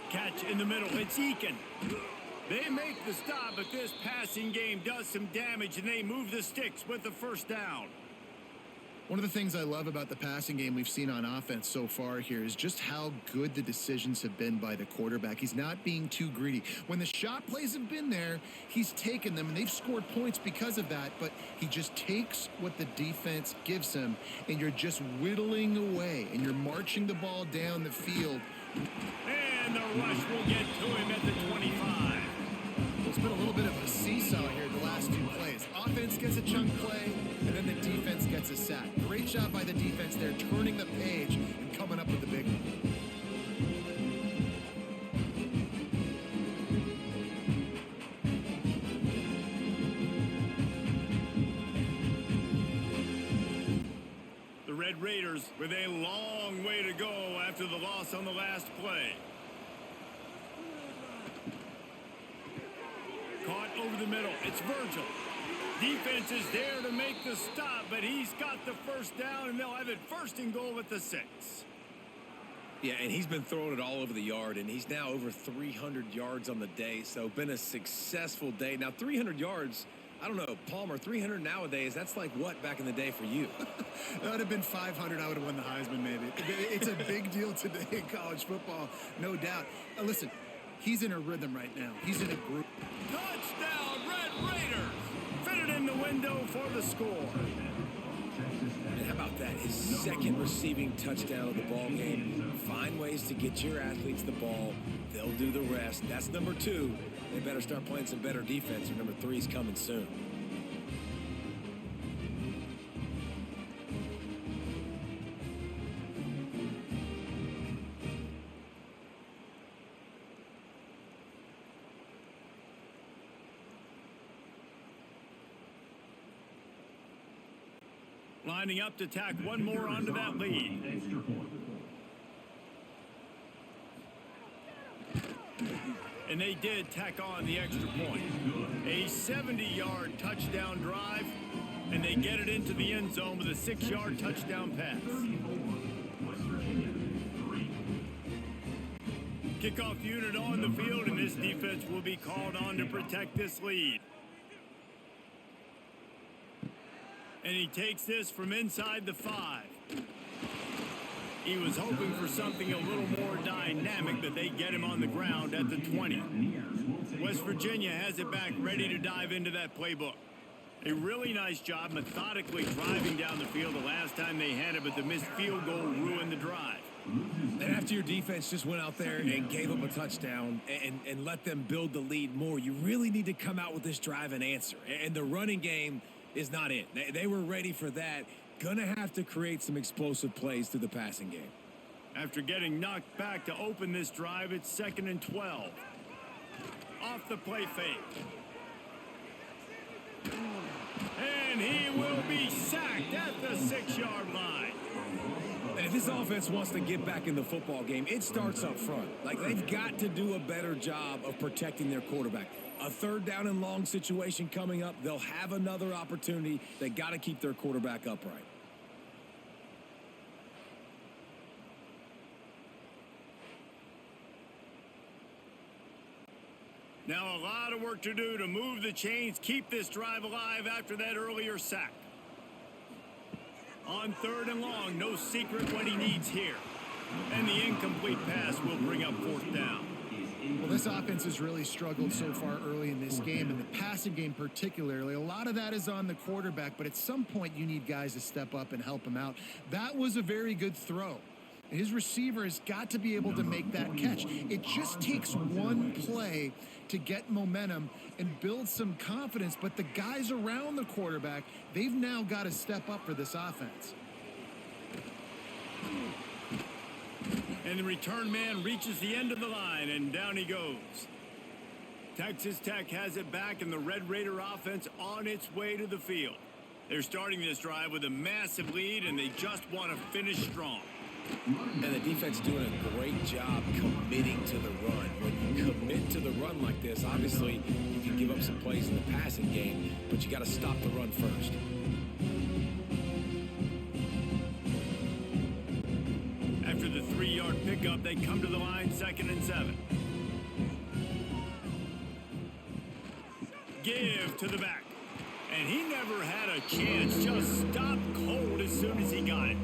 [SPEAKER 1] Catch in the middle. It's Eakin. They make the stop, but this passing game does some damage, and they move the sticks with the first down.
[SPEAKER 3] One of the things I love about the passing game we've seen on offense so far here is just how good the decisions have been by the quarterback. He's not being too greedy. When the shot plays have been there, he's taken them, and they've scored points because of that, but he just takes what the defense gives him, and you're just whittling away, and you're marching the ball down the field.
[SPEAKER 1] And the rush will get to him at the 25.
[SPEAKER 3] It's been a little bit of a seesaw here the last two plays. Offense gets a chunk play, and then the defense gets a sack. Great job by the defense there, turning the page and coming up with the big one.
[SPEAKER 1] The Red Raiders with a long way to go after the loss on the last play. Caught over the middle. It's Virgil. Defense is there to make the stop, but he's got the first down, and they'll have it 1st and goal at the 6.
[SPEAKER 2] Yeah, and he's been throwing it all over the yard, and he's now over 300 yards on the day, so been a successful day. Now, 300 yards, I don't know, Palmer, 300 nowadays, that's like what back in the day for you?
[SPEAKER 3] That would have been 500. I would have won the Heisman, maybe. It's a big deal today in college football, no doubt. Listen, he's in a rhythm right now. He's in a group.
[SPEAKER 1] Touchdown, Red Raiders! Fitted in the window for the score.
[SPEAKER 2] And how about that? His 2nd receiving touchdown of the ball game. Find ways to get your athletes the ball. They'll do the rest. That's number 2. They better start playing some better defense, or number 3 is coming soon.
[SPEAKER 1] Lining up to tack one more onto that lead.
[SPEAKER 4] Extra point.
[SPEAKER 1] And they did tack on the extra point. A 70-yard touchdown drive, and they get it into the end zone with a 6-yard touchdown pass.
[SPEAKER 4] West Virginia 3.
[SPEAKER 1] Kickoff unit on the field, and this defense will be called on to protect this lead. And he takes this from inside the 5. He was hoping for something a little more dynamic, but they get him on the ground at the 20. West Virginia has it back, ready to dive into that playbook. A really nice job methodically driving down the field the last time they had it, but the missed field goal ruined the drive.
[SPEAKER 2] And after your defense just went out there and gave up a touchdown and let them build the lead more, you really need to come out with this drive and answer. And the running game is not it. They were ready for that. Gonna have to create some explosive plays through the passing game.
[SPEAKER 1] After getting knocked back to open this drive, it's 2nd and 12. Off the play fake. And he will be sacked at the 6-yard line.
[SPEAKER 2] And if this offense wants to get back in the football game, it starts up front. Like, they've got to do a better job of protecting their quarterback. A 3rd down and long situation coming up. They'll have another opportunity. They got to keep their quarterback upright.
[SPEAKER 1] lot of work to do to move the chains, keep this drive alive after that earlier sack. On 3rd and long, no secret what he needs here. And the incomplete pass will bring up 4th down.
[SPEAKER 3] Well, this offense has really struggled so far early in this game, and the passing game particularly. A lot of that is on the quarterback, but at some point you need guys to step up and help him out. That was a very good throw. His receiver has got to be able to make that catch. It just takes one play to get momentum and build some confidence, but the guys around the quarterback, they've now got to step up for this offense.
[SPEAKER 1] And the return man reaches the end of the line, and down he goes. Texas Tech has it back, and the Red Raider offense on its way to the field. They're starting this drive with a massive lead, and they just want to finish strong.
[SPEAKER 2] And the defense doing a great job committing to the run. When you commit to the run like this, obviously you can give up some plays in the passing game, but you got to stop the run first.
[SPEAKER 1] After the 3-yard pickup, they come to the line, 2nd and 7. Give to the back. And he never had a chance, just stopped cold as soon as he got it.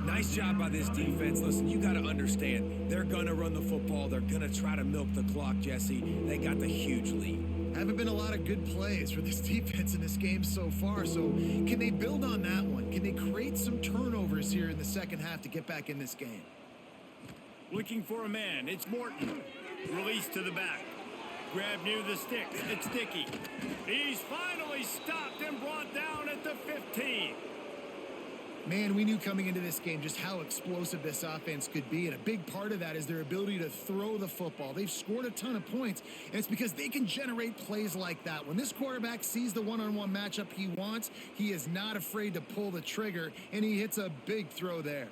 [SPEAKER 2] Nice job by this defense. Listen, you got to understand, they're going to run the football. They're going to try to milk the clock, Jesse. They got the huge lead.
[SPEAKER 3] Haven't been a lot of good plays for this defense in this game so far, so can they build on that one? Can they create some turnovers here in the second half to get back in this game?
[SPEAKER 1] Looking for a man. It's Morton. Release to the back. Grab near the sticks. It's Dickey. He's finally stopped and brought down at the 15.
[SPEAKER 3] Man, we knew coming into this game just how explosive this offense could be, and a big part of that is their ability to throw the football. They've scored a ton of points, and it's because they can generate plays like that. When this quarterback sees the one-on-one matchup he wants, he is not afraid to pull the trigger, and he hits a big throw there.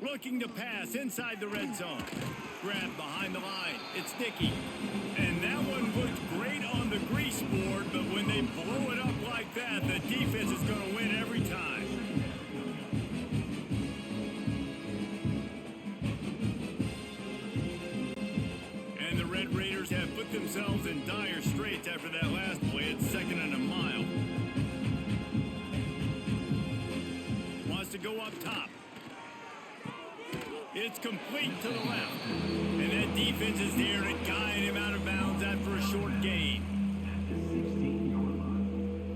[SPEAKER 1] Looking to pass inside the red zone. Grab behind the line. It's Dickey. And that one looked great on the grease board, but when they blow it up like that, the defense is going to win every time. And the Red Raiders have put themselves in dire straits after that last play. It's 2nd and a mile. Wants to go up top. It's complete to the left. And that defense is there to guide him out of bounds after a short gain.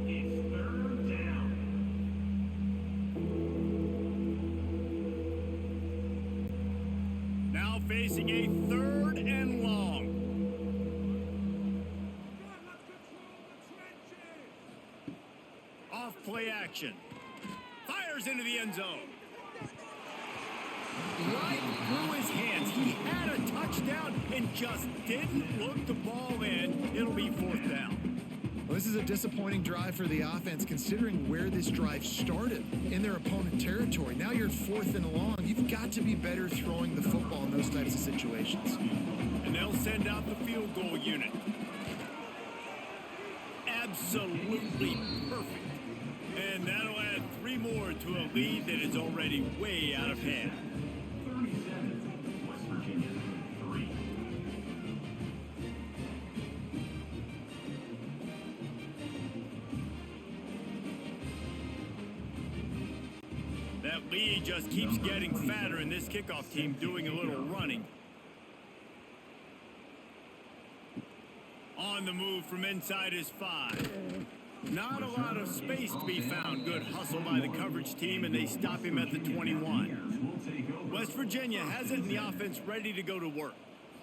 [SPEAKER 4] It's 3rd down.
[SPEAKER 1] Now facing a 3rd and long. Off play action. Fires into the end zone. Right through his hands. He had a touchdown and just didn't look the ball in. It'll be 4th down.
[SPEAKER 3] Well, this is a disappointing drive for the offense considering where this drive started in their opponent territory. Now you're 4th and long. You've got to be better throwing the football in those types of situations.
[SPEAKER 1] And they'll send out the field goal unit. Absolutely perfect. And that'll add 3 more to a lead that is already way out of hand.
[SPEAKER 4] 37, West Virginia 3.
[SPEAKER 1] That lead just keeps getting fatter, and this kickoff team doing a little running. On the move from inside his 5. Not a lot of space to be found. Good hustle by the coverage team, and they stop him at the 21. West Virginia has it in the offense ready to go to work.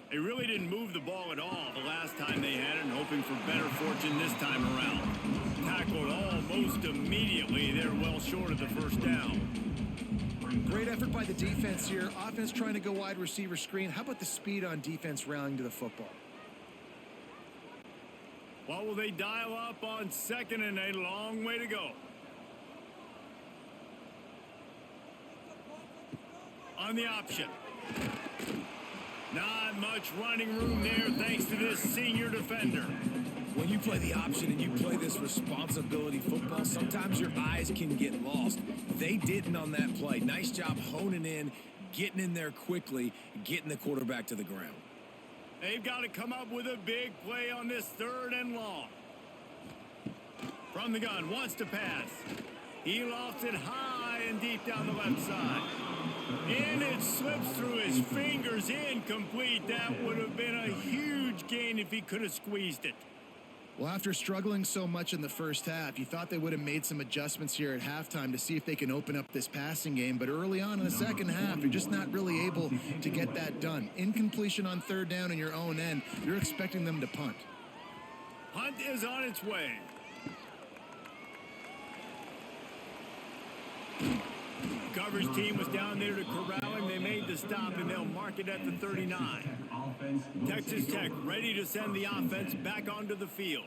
[SPEAKER 1] They really didn't move the ball at all the last time they had it, and hoping for better fortune this time around. Tackled almost immediately. They're well short of the 1st down.
[SPEAKER 3] Great effort by the defense here. Offense trying to go wide receiver screen. How about the speed on defense rallying to the football?
[SPEAKER 1] What will they dial up on 2nd and a long way to go? On the option. Not much running room there thanks to this senior defender.
[SPEAKER 2] When you play the option and you play this responsibility football, sometimes your eyes can get lost. They didn't on that play. Nice job honing in, getting in there quickly, getting the quarterback to the ground.
[SPEAKER 1] They've got to come up with a big play on this 3rd and long. From the gun, wants to pass. He lofts it high and deep down the left side. And it slips through his fingers, incomplete. That would have been a huge gain if he could have squeezed it.
[SPEAKER 3] Well, after struggling so much in the first half, you thought they would have made some adjustments here at halftime to see if they can open up this passing game. But early on in the second half, you're just not really able to get that done. Incompletion on 3rd down in your own end, you're expecting them to punt.
[SPEAKER 1] Punt is on its way. The coverage team was down there to corral him. They made the stop, and they'll mark it at the 39. Texas Tech ready to send the offense back onto the field.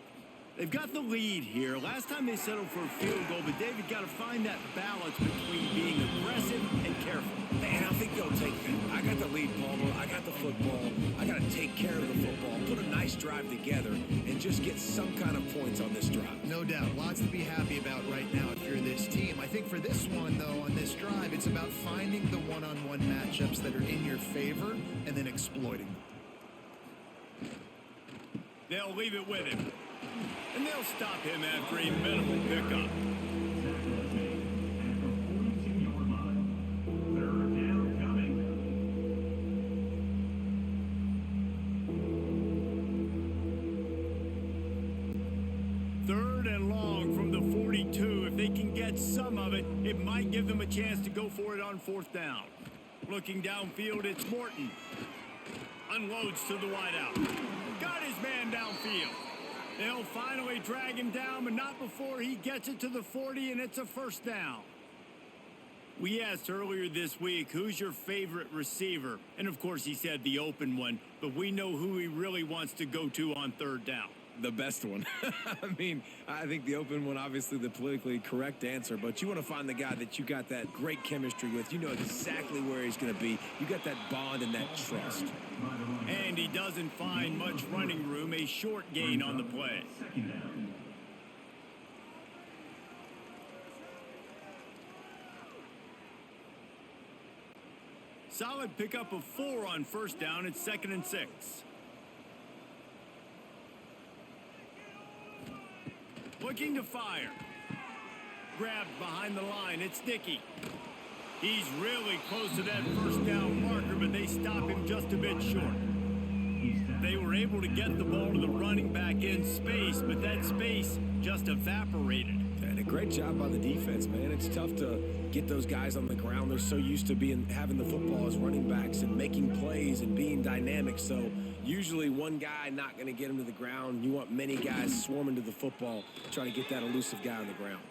[SPEAKER 1] They've got the lead here. Last time they settled for a field goal, but David got to find that balance between being aggressive and careful.
[SPEAKER 2] And I think they'll take that. I got the lead, Palmer. I got the football. I got to take care of the football, put a nice drive together, and just get some kind of points on this drive.
[SPEAKER 3] No doubt. Lots to be happy about right now if you're this team. I think for this one, though, on this drive, it's about finding the one-on-one matchups that are in your favor and then exploiting them.
[SPEAKER 1] They'll leave it with him. And they'll stop him after a minimal pickup. Third and long from the 42. If they can get some of it, it might give them a chance to go for it on 4th down. Looking downfield, it's Morton. Unloads to the wideout. Got his man downfield. They'll finally drag him down, but not before he gets it to the 40, and it's a 1st down. We asked earlier this week, who's your favorite receiver? And, of course, he said the open one, but we know who he really wants to go to on 3rd down.
[SPEAKER 2] The best one. I mean, I think the open one, obviously the politically correct answer, but you want to find the guy that you got that great chemistry with. You know exactly where he's going to be. You got that bond and that trust.
[SPEAKER 1] And he doesn't find much running room, a short gain on the play. Solid pickup of 4 on 1st down. It's 2nd and 6. Looking to fire. Grabbed behind the line. It's Dickey. He's really close to that 1st down marker, but they stop him just a bit short. They were able to get the ball to the running back in space, but that space just evaporated.
[SPEAKER 2] And a great job by the defense, man. It's tough to get those guys on the ground. They're so used to having the football as running backs and making plays and being dynamic. So usually one guy not going to get him to the ground. You want many guys swarming to the football, trying to get that elusive guy on the ground.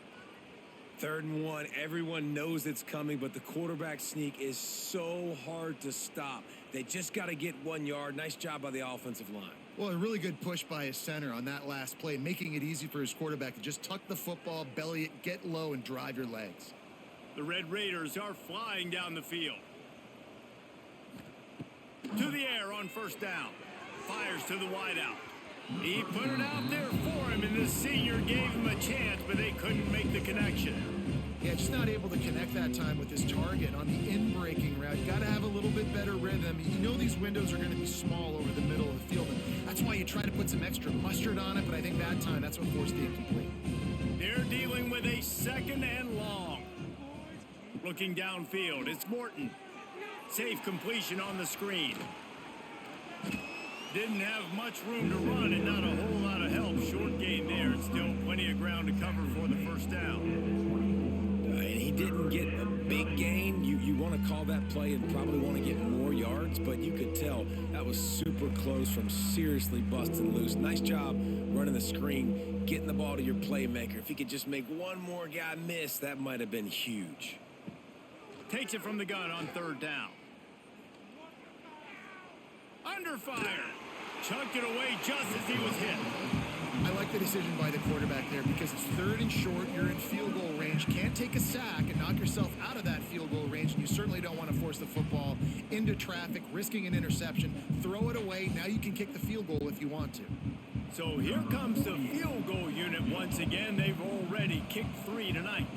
[SPEAKER 2] 3rd and 1, everyone knows it's coming, but the quarterback sneak is so hard to stop. They just got to get 1 yard. Nice job by the offensive line.
[SPEAKER 3] Well, a really good push by his center on that last play, making it easy for his quarterback to just tuck the football, belly it, get low, and drive your legs.
[SPEAKER 1] The Red Raiders are flying down the field. To the air on 1st down. Fires to the wideout. He put it out there for him, and the senior gave him a chance, but they couldn't make the connection.
[SPEAKER 3] Yeah, just not able to connect that time with his target on the in-breaking route. You got to have a little bit better rhythm. You know these windows are going to be small over the middle of the field, and that's why you try to put some extra mustard on it, but I think that time that's what forced the incomplete.
[SPEAKER 1] They're dealing with a 2nd and long. Looking downfield, it's Morton. Safe completion on the screen. Didn't have much room to run and not a whole lot of help. Short gain there and still plenty of ground to cover for the 1st down.
[SPEAKER 2] And he didn't get a big gain. You want to call that play and probably want to get more yards, but you could tell that was super close from seriously busting loose. Nice job running the screen, getting the ball to your playmaker. If he could just make one more guy miss, that might have been huge.
[SPEAKER 1] Takes it from the gun on 3rd down. Under fire. Chucked it away just as he was hit.
[SPEAKER 3] I like the decision by the quarterback there because it's 3rd and short. You're in field goal range. Can't take a sack and knock yourself out of that field goal range, and you certainly don't want to force the football into traffic, risking an interception. Throw it away. Now you can kick the field goal if you want to.
[SPEAKER 1] So here comes the field goal unit once again. They've already kicked 3 tonight.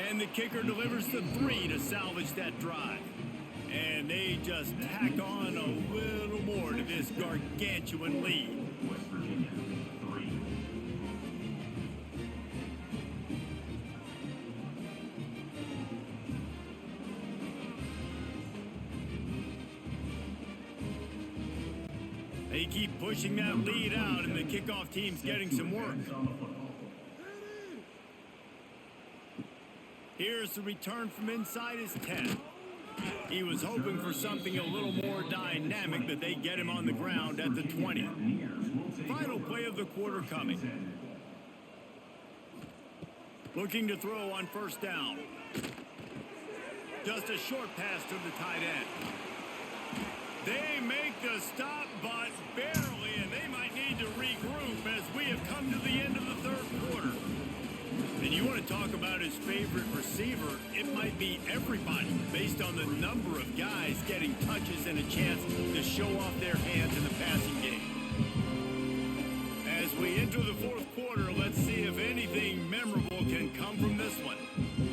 [SPEAKER 1] And the kicker delivers the 3 to salvage that drive. And they just tack on a little more to this gargantuan lead.
[SPEAKER 4] West Virginia, 3.
[SPEAKER 1] They keep pushing that lead out, and the kickoff team's getting some work. Here's the return from inside his 10. He was hoping for something a little more dynamic, but they get him on the ground at the 20. Final play of the quarter coming. Looking to throw on first down. Just a short pass to the tight end. They make the stop, but barely, and they might need to regroup as we have come to the end of the third quarter. And you want to talk about his favorite receiver, it might be everybody based on the number of guys getting touches and a chance to show off their hands in the passing game. As we enter the fourth quarter, let's see if anything memorable can come from this one.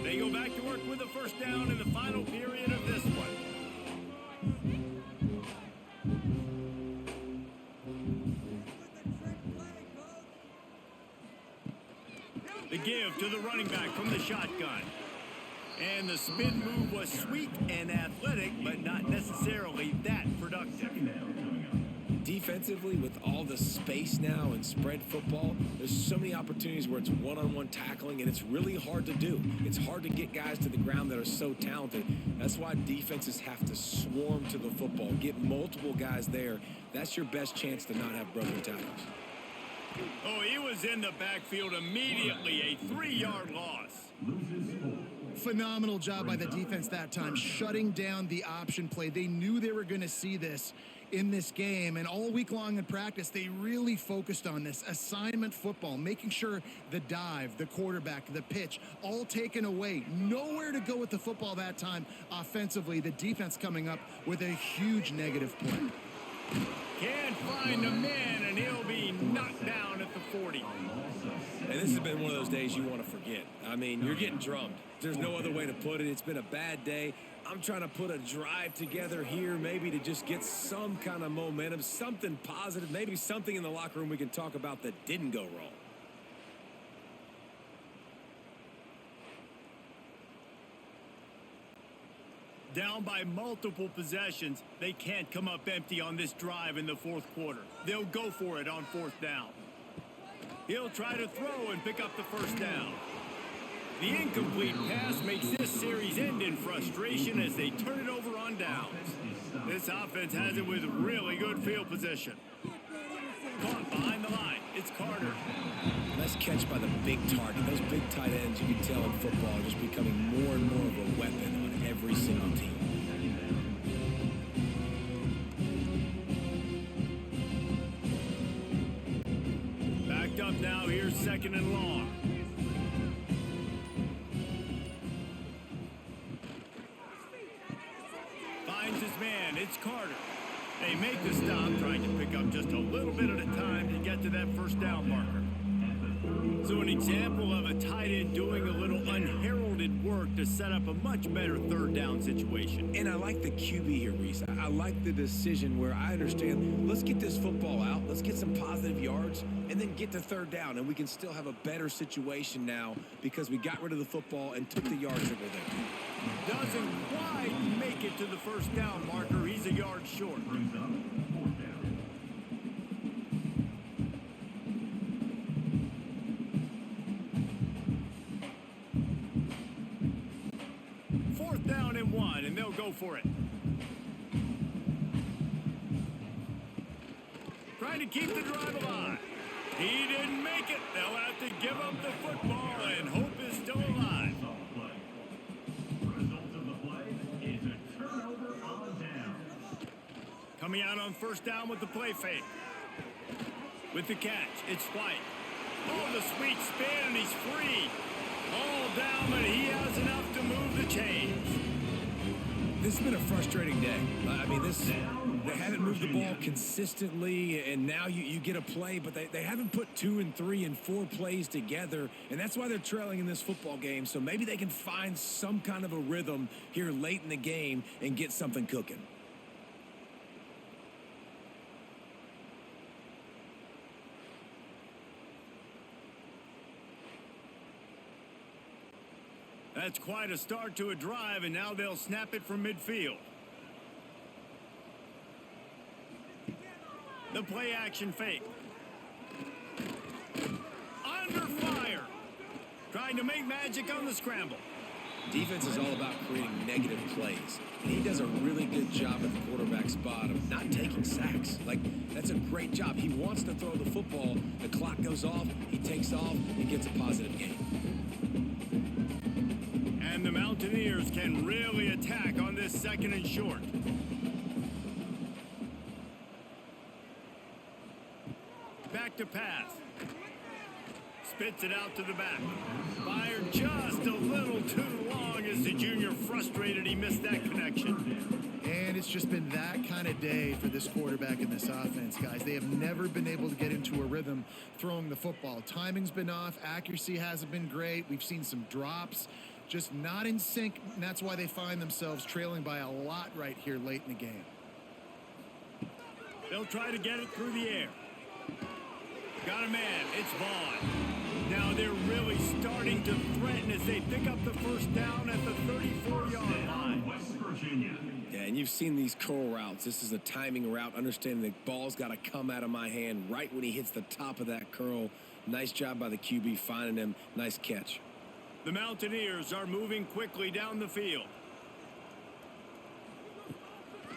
[SPEAKER 1] They go back to work with a first down in the final period of this one. The give to the running back from the shotgun. And the spin move was sweet and athletic, but not necessarily that productive.
[SPEAKER 2] Defensively, with all the space now and spread football, there's so many opportunities where it's one-on-one tackling, and it's really hard to do. It's hard to get guys to the ground that are so talented. That's why defenses have to swarm to the football, get multiple guys there. That's your best chance to not have broken tackles.
[SPEAKER 1] Oh, he was in the backfield immediately, a 3-yard loss.
[SPEAKER 3] Phenomenal job by the defense that time, shutting down the option play. They knew they were going to see this in this game, and all week long in practice, they really focused on this assignment football, making sure the dive, the quarterback, the pitch, all taken away. Nowhere to go with the football that time offensively. The defense coming up with a huge negative play.
[SPEAKER 1] Can't find a man, and he'll be knocked down at the 40.
[SPEAKER 2] And this has been one of those days you want to forget. I mean, you're getting drummed. There's no other way to put it. It's been a bad day. I'm trying to put a drive together here, maybe to just get some kind of momentum, something positive, maybe something in the locker room we can talk about that didn't go wrong.
[SPEAKER 1] Down by multiple possessions, they can't come up empty on this drive in the fourth quarter. They'll go for it on fourth down. He'll try to throw and pick up the first down. The incomplete pass makes this series end in frustration as they turn it over on downs. This offense has it with really good field position. Caught behind the line. It's Carter.
[SPEAKER 2] Nice catch by the big target. Those big tight ends, you can tell in football, are just becoming more and more of a weapon on every single team.
[SPEAKER 1] Backed up now. Here's second and long. Finds his man. It's Carter. They make the stop, trying to pick up just a little bit at a time to get to that first down marker. So an example of a tight end doing a little unheralded work to set up a much better third down situation.
[SPEAKER 2] And I like the QB here, Reese. I like the decision where I understand, let's get this football out, let's get some positive yards, and then get to third down, and we can still have a better situation now because we got rid of the football and took the yards that were there.
[SPEAKER 1] Doesn't quite make it to the first down marker. He's a yard short. Fourth down and 1, and they'll go for it. Trying to keep the drive alive. He didn't make it. They'll have to give up the football, and hope is still alive. Coming out on first down with the play fake. With the catch, it's White. Oh, the sweet spin, and he's free. All down, but he has enough to move the chains.
[SPEAKER 2] This has been a frustrating day. I mean, they haven't moved the ball consistently, and now you get a play, but they haven't put 2 and 3 and 4 plays together, and that's why they're trailing in this football game. So maybe they can find some kind of a rhythm here late in the game and get something cooking.
[SPEAKER 1] That's quite a start to a drive, and now they'll snap it from midfield. The play action fake. Under fire. Trying to make magic on the scramble.
[SPEAKER 2] Defense is all about creating negative plays, and he does a really good job at the quarterback spot of not taking sacks. Like, that's a great job. He wants to throw the football. The clock goes off. He takes off and gets a positive gain.
[SPEAKER 1] And the Mountaineers can really attack on this 2nd and short. Back to pass. Spits it out to the back. Fired just a little too long as the junior frustrated he missed that connection.
[SPEAKER 3] And it's just been that kind of day for this quarterback and this offense, guys. They have never been able to get into a rhythm throwing the football. Timing's been off. Accuracy hasn't been great. We've seen some drops. Just not in sync, and that's why they find themselves trailing by a lot right here late in the game.
[SPEAKER 1] They'll try to get it through the air. Got a man. It's Vaughn. Now they're really starting to threaten as they pick up the first down at the 34-yard line.
[SPEAKER 4] West Virginia.
[SPEAKER 2] Yeah, and you've seen these curl routes. This is a timing route, understanding the ball's got to come out of my hand right when he hits the top of that curl. Nice job by the QB finding him. Nice catch.
[SPEAKER 1] The Mountaineers are moving quickly down the field.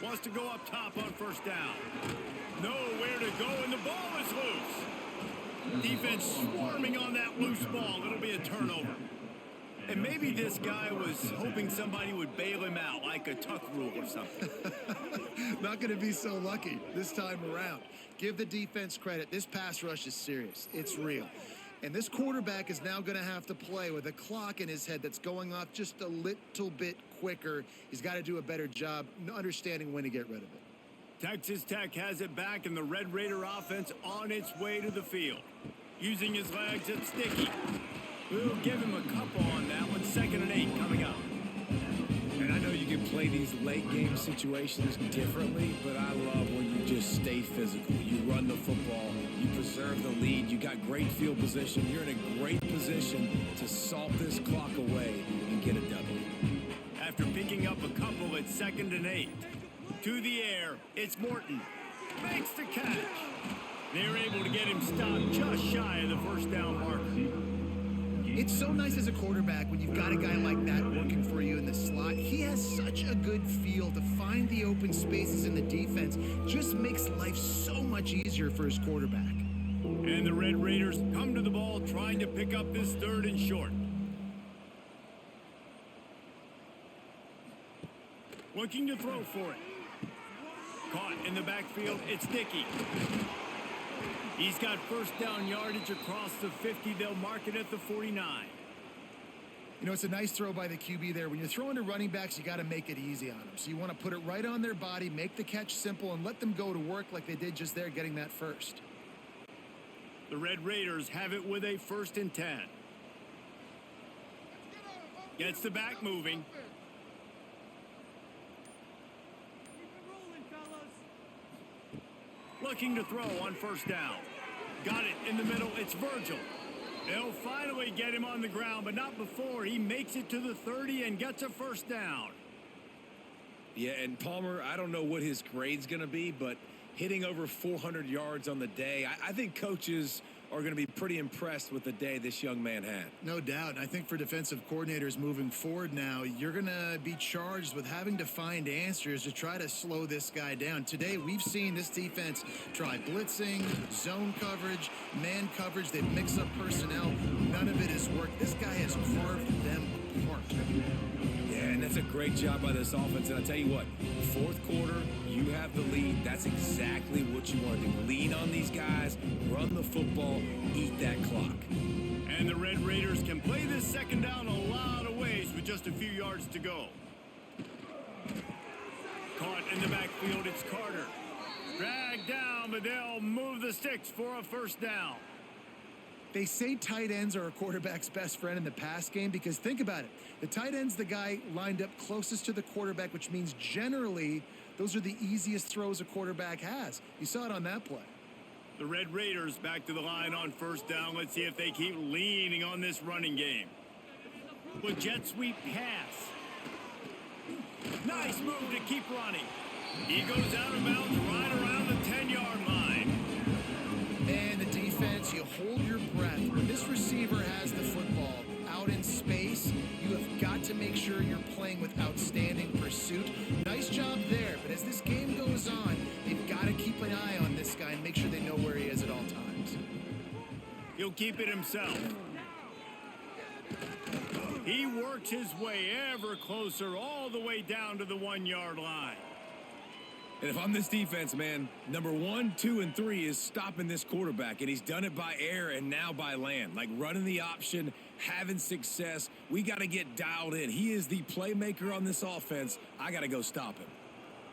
[SPEAKER 1] Wants to go up top on first down. Nowhere to go, and the ball is loose. Defense swarming on that loose ball. It'll be a turnover. And maybe this guy was hoping somebody would bail him out, like a tuck rule or something.
[SPEAKER 3] Not going to be so lucky this time around. Give the defense credit. This pass rush is serious. It's real. And this quarterback is now going to have to play with a clock in his head that's going off just a little bit quicker. He's got to do a better job understanding when to get rid of it.
[SPEAKER 1] Texas Tech has it back, and the Red Raider offense on its way to the field. Using his legs, it's Sticky. We'll give him a couple on that one. 2nd and 8 coming up.
[SPEAKER 2] And I know you can play these late game situations differently, but I love when you just stay physical. You run the football, you preserve the lead, you got great field position. You're in a great position to salt this clock away and get a W.
[SPEAKER 1] After picking up a couple, it's 2nd and 8. To the air, it's Morton. Makes the catch. They're able to get him stopped just shy of the first down marker.
[SPEAKER 3] It's so nice as a quarterback when you've got a guy like that working for you in the slot. He has such a good feel to find the open spaces in the defense. Just makes life so much easier for his quarterback.
[SPEAKER 1] And the Red Raiders come to the ball trying to pick up this 3rd and short. Looking to throw for it. Caught in the backfield, it's Dickey. He's got first down yardage across the 50. They'll mark it at the 49.
[SPEAKER 3] You know, it's a nice throw by the QB there. When you're throwing to running backs, you got to make it easy on them. So you want to put it right on their body, make the catch simple, and let them go to work like they did just there, getting that first.
[SPEAKER 1] The Red Raiders have it with a 1st and 10. Gets the back moving. Looking to throw on first down. Got it in the middle. It's Virgil. They'll finally get him on the ground, but not before he makes it to the 30 and gets a first down.
[SPEAKER 2] Yeah, and Palmer, I don't know what his grade's going to be, but hitting over 400 yards on the day, I think coaches are going to be pretty impressed with the day this young man had.
[SPEAKER 3] No doubt. And I think for defensive coordinators moving forward now, you're going to be charged with having to find answers to try to slow this guy down. Today, we've seen this defense try blitzing, zone coverage, man coverage. They've mixed up personnel. None of it has worked. This guy has carved them apart.
[SPEAKER 2] Yeah, and that's a great job by this offense. And I'll tell you what, 4th quarter, you have the lead. That's exactly what you want to do. Lean on these guys, run the football, eat that clock.
[SPEAKER 1] And the Red Raiders can play this 2nd down a lot of ways with just a few yards to go. Caught in the backfield, it's Carter. Dragged down, but they'll move the sticks for a first down.
[SPEAKER 3] They say tight ends are a quarterback's best friend in the pass game because think about it. The tight end's the guy lined up closest to the quarterback, which means generally those are the easiest throws a quarterback has. You saw it on that play.
[SPEAKER 1] The Red Raiders back to the line on first down. Let's see if they keep leaning on this running game. With jet sweep pass. Nice move to keep running. He goes out of bounds right around the 10-yard line.
[SPEAKER 3] And the defense, you hold your breath. When this receiver has the football out in space, you have got to make sure you're playing with outstanding pursuit. Nice job there, but as this game goes on, they've got to keep an eye on this guy and make sure they know where he is at all times.
[SPEAKER 1] He'll keep it himself. He works his way ever closer all the way down to the 1-yard line.
[SPEAKER 2] And if I'm this defense, man, number 1, 2, and 3 is stopping this quarterback, and he's done it by air and now by land. Like running the option, having success. We got to get dialed in. He is the playmaker on this offense. I got to go stop him.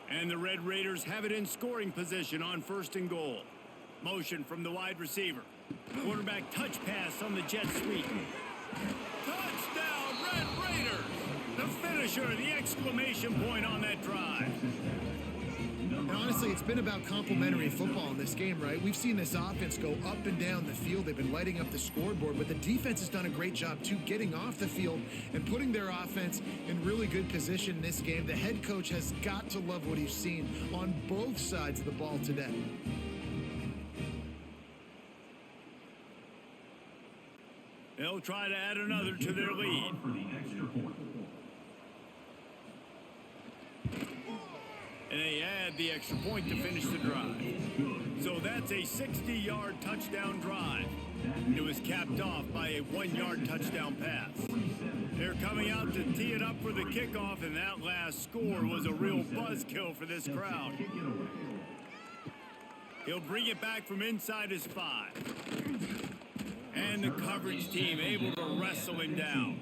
[SPEAKER 1] And the Red Raiders have it in scoring position on first and goal. Motion from the wide receiver. Quarterback touch pass on the jet sweep. Touchdown, Red Raiders! The finisher, the exclamation point on that drive.
[SPEAKER 3] And honestly, it's been about complementary football in this game, right? We've seen this offense go up and down the field. They've been lighting up the scoreboard, but the defense has done a great job, too, getting off the field and putting their offense in really good position in this game. The head coach has got to love what he's seen on both sides of the ball today.
[SPEAKER 1] They'll try to add another to their lead. And they add the extra point to finish the drive. So that's a 60-yard touchdown drive. It was capped off by a 1-yard touchdown pass. They're coming out to tee it up for the kickoff, and that last score was a real buzzkill for this crowd. He'll bring it back from inside his 5. And the coverage team able to wrestle him down.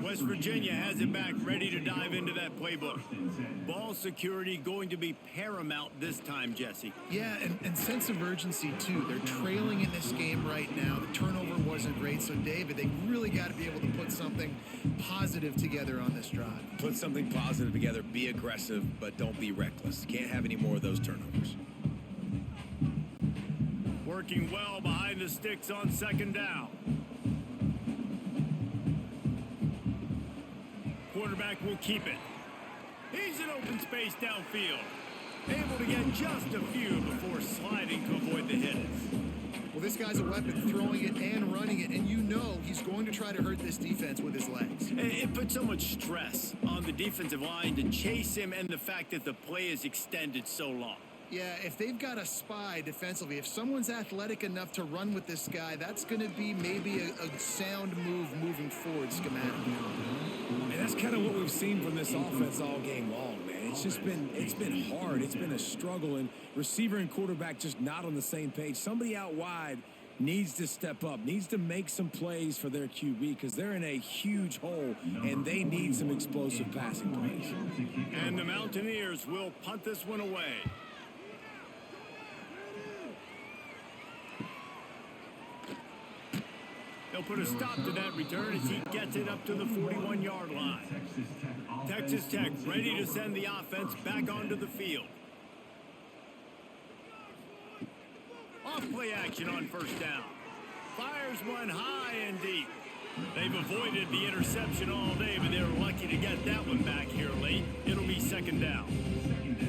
[SPEAKER 1] West Virginia has it back, ready to dive into that playbook. Ball security going to be paramount this time, Jesse.
[SPEAKER 3] Yeah, and sense of urgency, too. They're trailing in this game right now. The turnover wasn't great, so, David, they really got to be able to put something positive together on this drive.
[SPEAKER 2] Put something positive together, be aggressive, but don't be reckless. Can't have any more of those turnovers.
[SPEAKER 1] Working well behind the sticks on second down. Quarterback will keep it. He's in open space downfield. Able to get just a few before sliding to avoid the hits.
[SPEAKER 3] Well, this guy's a weapon, throwing it and running it, and you know he's going to try to hurt this defense with his legs.
[SPEAKER 1] It puts so much stress on the defensive line to chase him, and the fact that the play is extended so long.
[SPEAKER 3] Yeah, if they've got a spy defensively, if someone's athletic enough to run with this guy, that's going to be maybe a sound move moving forward schematically.
[SPEAKER 2] And that's kind of what we've seen from this offense all game long, man. It's been hard. It's been a struggle, and receiver and quarterback just not on the same page. Somebody out wide needs to step up, needs to make some plays for their QB because they're in a huge hole, and they need some explosive passing plays.
[SPEAKER 1] And the Mountaineers will punt this one away. They'll put a stop to that return as he gets it up to the 41-yard line. Texas Tech ready to send the offense back onto the field. Off play action on first down. Fires one high and deep. They've avoided the interception all day, but they're lucky to get that one back here late. It'll be second down.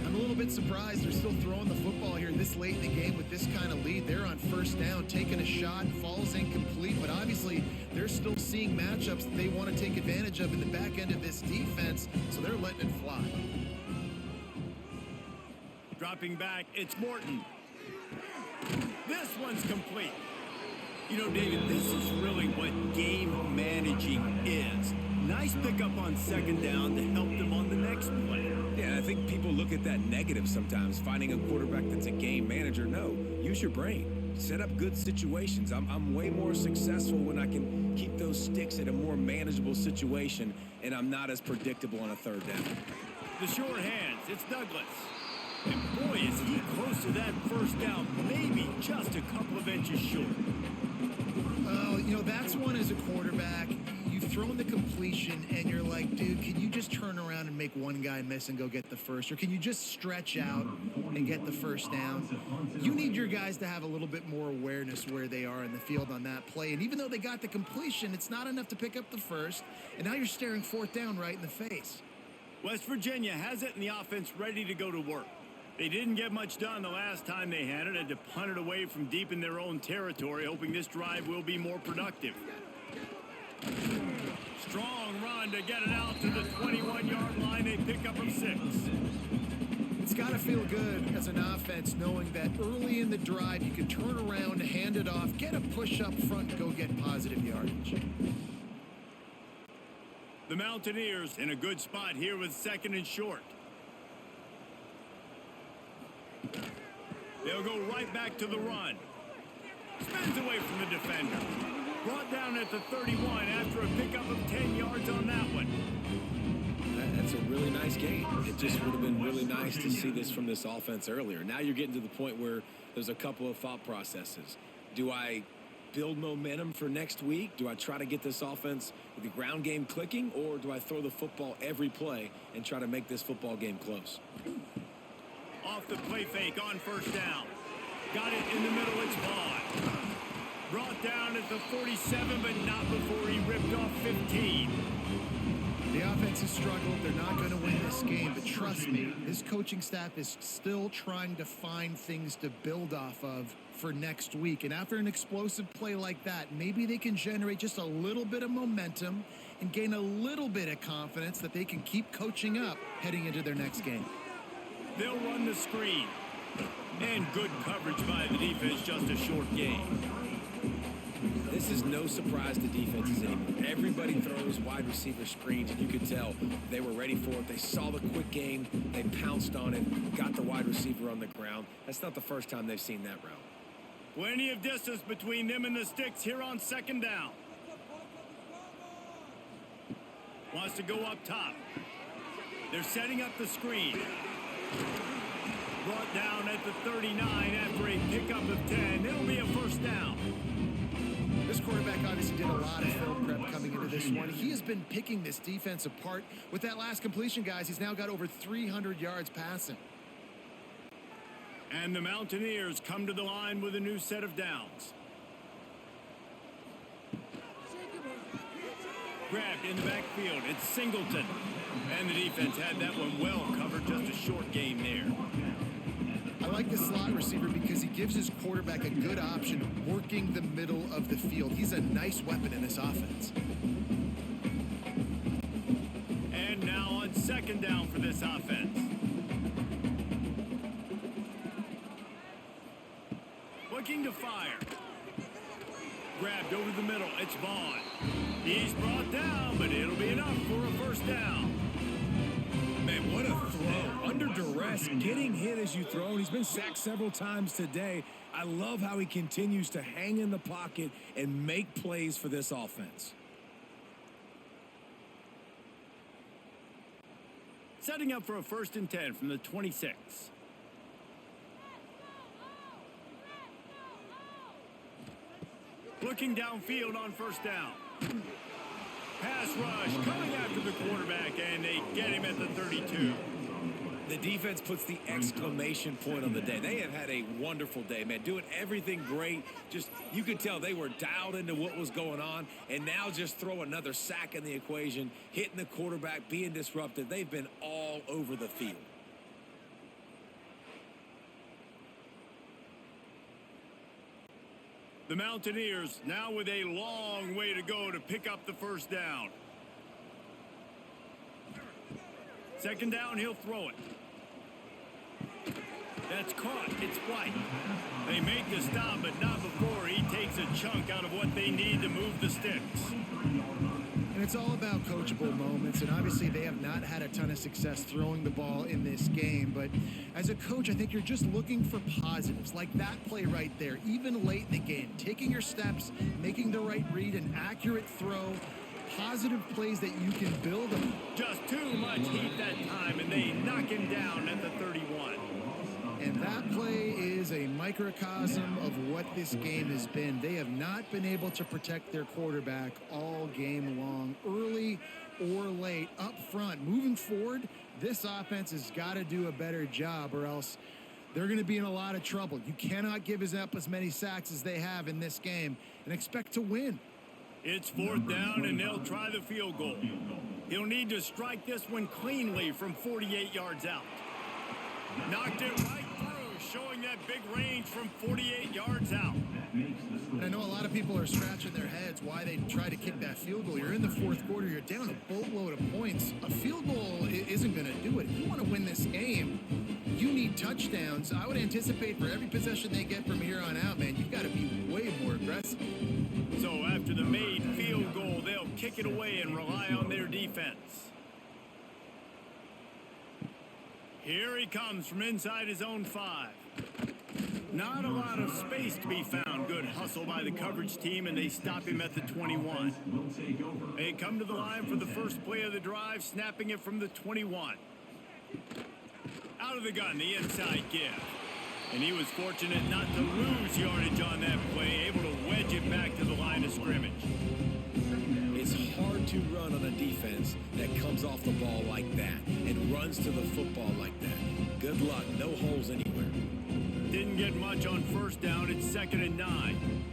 [SPEAKER 3] I'm a little bit surprised they're still throwing the football here this late in the game with this kind of lead. They're on first down, taking a shot, falls incomplete, but obviously they're still seeing matchups that they want to take advantage of in the back end of this defense, so they're letting it fly.
[SPEAKER 1] Dropping back, it's Morton. This one's complete. You know, David, this is really what game managing is. Nice pickup on second down to help them on the next play.
[SPEAKER 2] Yeah, I think people look at that negative sometimes, finding a quarterback that's a game manager. No, use your brain. Set up good situations. I'm way more successful when I can keep those sticks in a more manageable situation, and I'm not as predictable on a third down.
[SPEAKER 1] The short hands, it's Douglas. And boy, is he close to that first down, maybe just a couple of inches short.
[SPEAKER 3] Oh, you know, that's one as a quarterback. You've thrown the completion, and you're like, dude, can you just turn around and make one guy miss and go get the first? Or can you just stretch out and get the first down? You need your guys to have a little bit more awareness where they are in the field on that play. And even though they got the completion, it's not enough to pick up the first. And now you're staring fourth down right in the face.
[SPEAKER 1] West Virginia has it in the offense ready to go to work. They didn't get much done the last time they had it, had to punt it away from deep in their own territory, hoping this drive will be more productive. Strong run to get it out to the 21-yard line. They pick up from 6.
[SPEAKER 3] It's got to feel good as an offense knowing that early in the drive you can turn around, hand it off, get a push up front, go get positive yardage.
[SPEAKER 1] The Mountaineers in a good spot here with 2nd and short. They'll go right back to the run. Spins away from the defender. Brought down at the 31 after a pickup of 10 yards on that one.
[SPEAKER 2] That's a really nice game. It just would have been really nice to see this from this offense earlier. Now you're getting to the point where there's a couple of thought processes. Do I build momentum for next week? Do I try to get this offense with the ground game clicking, or do I throw the football every play and try to make this football game close?
[SPEAKER 1] Off the play fake on first down. Got it in the middle, it's Vaughn. Brought down at the 47, but not before he ripped off 15.
[SPEAKER 3] The offense has struggled. They're not going to win this game, but trust me, this coaching staff is still trying to find things to build off of for next week. And after an explosive play like that, maybe they can generate just a little bit of momentum and gain a little bit of confidence that they can keep coaching up heading into their next game.
[SPEAKER 1] They'll run the screen. And good coverage by the defense, just a short gain.
[SPEAKER 2] This is no surprise to defenses anymore. Everybody throws wide receiver screens, and you could tell they were ready for it. They saw the quick game. They pounced on it, got the wide receiver on the ground. That's not the first time they've seen that route.
[SPEAKER 1] Plenty of distance between them and the sticks here on 2nd down. Wants to go up top. They're setting up the screen. Brought down at the 39 after a pickup of 10. It'll be a first down.
[SPEAKER 3] This quarterback obviously did a lot of film prep coming into this one. He has been picking this defense apart. With that last completion, guys, he's now got over 300 yards passing.
[SPEAKER 1] And the Mountaineers come to the line with a new set of downs. Grabbed in the backfield. It's Singleton. And the defense had that one well covered. Just a short gain there.
[SPEAKER 3] I like the slot receiver because he gives his quarterback a good option working the middle of the field. He's a nice weapon in this offense.
[SPEAKER 1] And now on 2nd down for this offense. Looking to fire. Grabbed over the middle. It's Vaughn. He's brought down, but it'll be enough for a first down.
[SPEAKER 2] Man, what a throw. Under duress, getting hit as you throw. He's been sacked several times today. I love how he continues to hang in the pocket and make plays for this offense.
[SPEAKER 1] Setting up for a 1st and 10 from the 26. Looking downfield on first down. Pass rush coming after the quarterback, and they get him at the 32.
[SPEAKER 2] The defense puts the exclamation point on the day. They have had a wonderful day, man. Doing everything great. Just, you could tell they were dialed into what was going on, and now just throw another sack in the equation, hitting the quarterback, being disrupted. They've been all over the field.
[SPEAKER 1] The Mountaineers now with a long way to go to pick up the first down. 2nd down, he'll throw it. That's caught. It's White. They make the stop, but not before he takes a chunk out of what they need to move the sticks.
[SPEAKER 3] And it's all about coachable moments, and obviously they have not had a ton of success throwing the ball in this game. But as a coach, I think you're just looking for positives, like that play right there, even late in the game, taking your steps, making the right read, an accurate throw, positive plays that you can build on.
[SPEAKER 1] Just too much heat that time, and they knock him down at the 31.
[SPEAKER 3] And that play is a microcosm of what this game has been. They have not been able to protect their quarterback all game long, early or late, up front. Moving forward, this offense has got to do a better job, or else they're going to be in a lot of trouble. You cannot give up as many sacks as they have in this game and expect to win.
[SPEAKER 1] It's fourth down, and they'll try the field goal. He'll need to strike this one cleanly from 48 yards out. Knocked it right through, showing that big range from 48 yards out.
[SPEAKER 3] And I know a lot of people are scratching their heads why they try to kick that field goal. You're in the fourth quarter. You're down a boatload of points. A field goal isn't going to do it. If you want to win this game, you need touchdowns. I would anticipate for every possession they get from here on out, man, you've got to be way more aggressive.
[SPEAKER 1] So after the made field goal, they'll kick it away and rely on their defense. Here he comes from inside his own 5. Not a lot of space to be found. Good hustle by the coverage team, and they stop him at the 21. They come to the line for the first play of the drive, snapping it from the 21. Out of the gun, the inside give. And he was fortunate not to lose yardage on that play, able to wedge it back to the line of scrimmage.
[SPEAKER 2] It's hard to run on a defense that comes off the ball like that and runs to the football like that. Good luck. No holes anywhere.
[SPEAKER 1] Didn't get much on first down. It's 2nd and 9.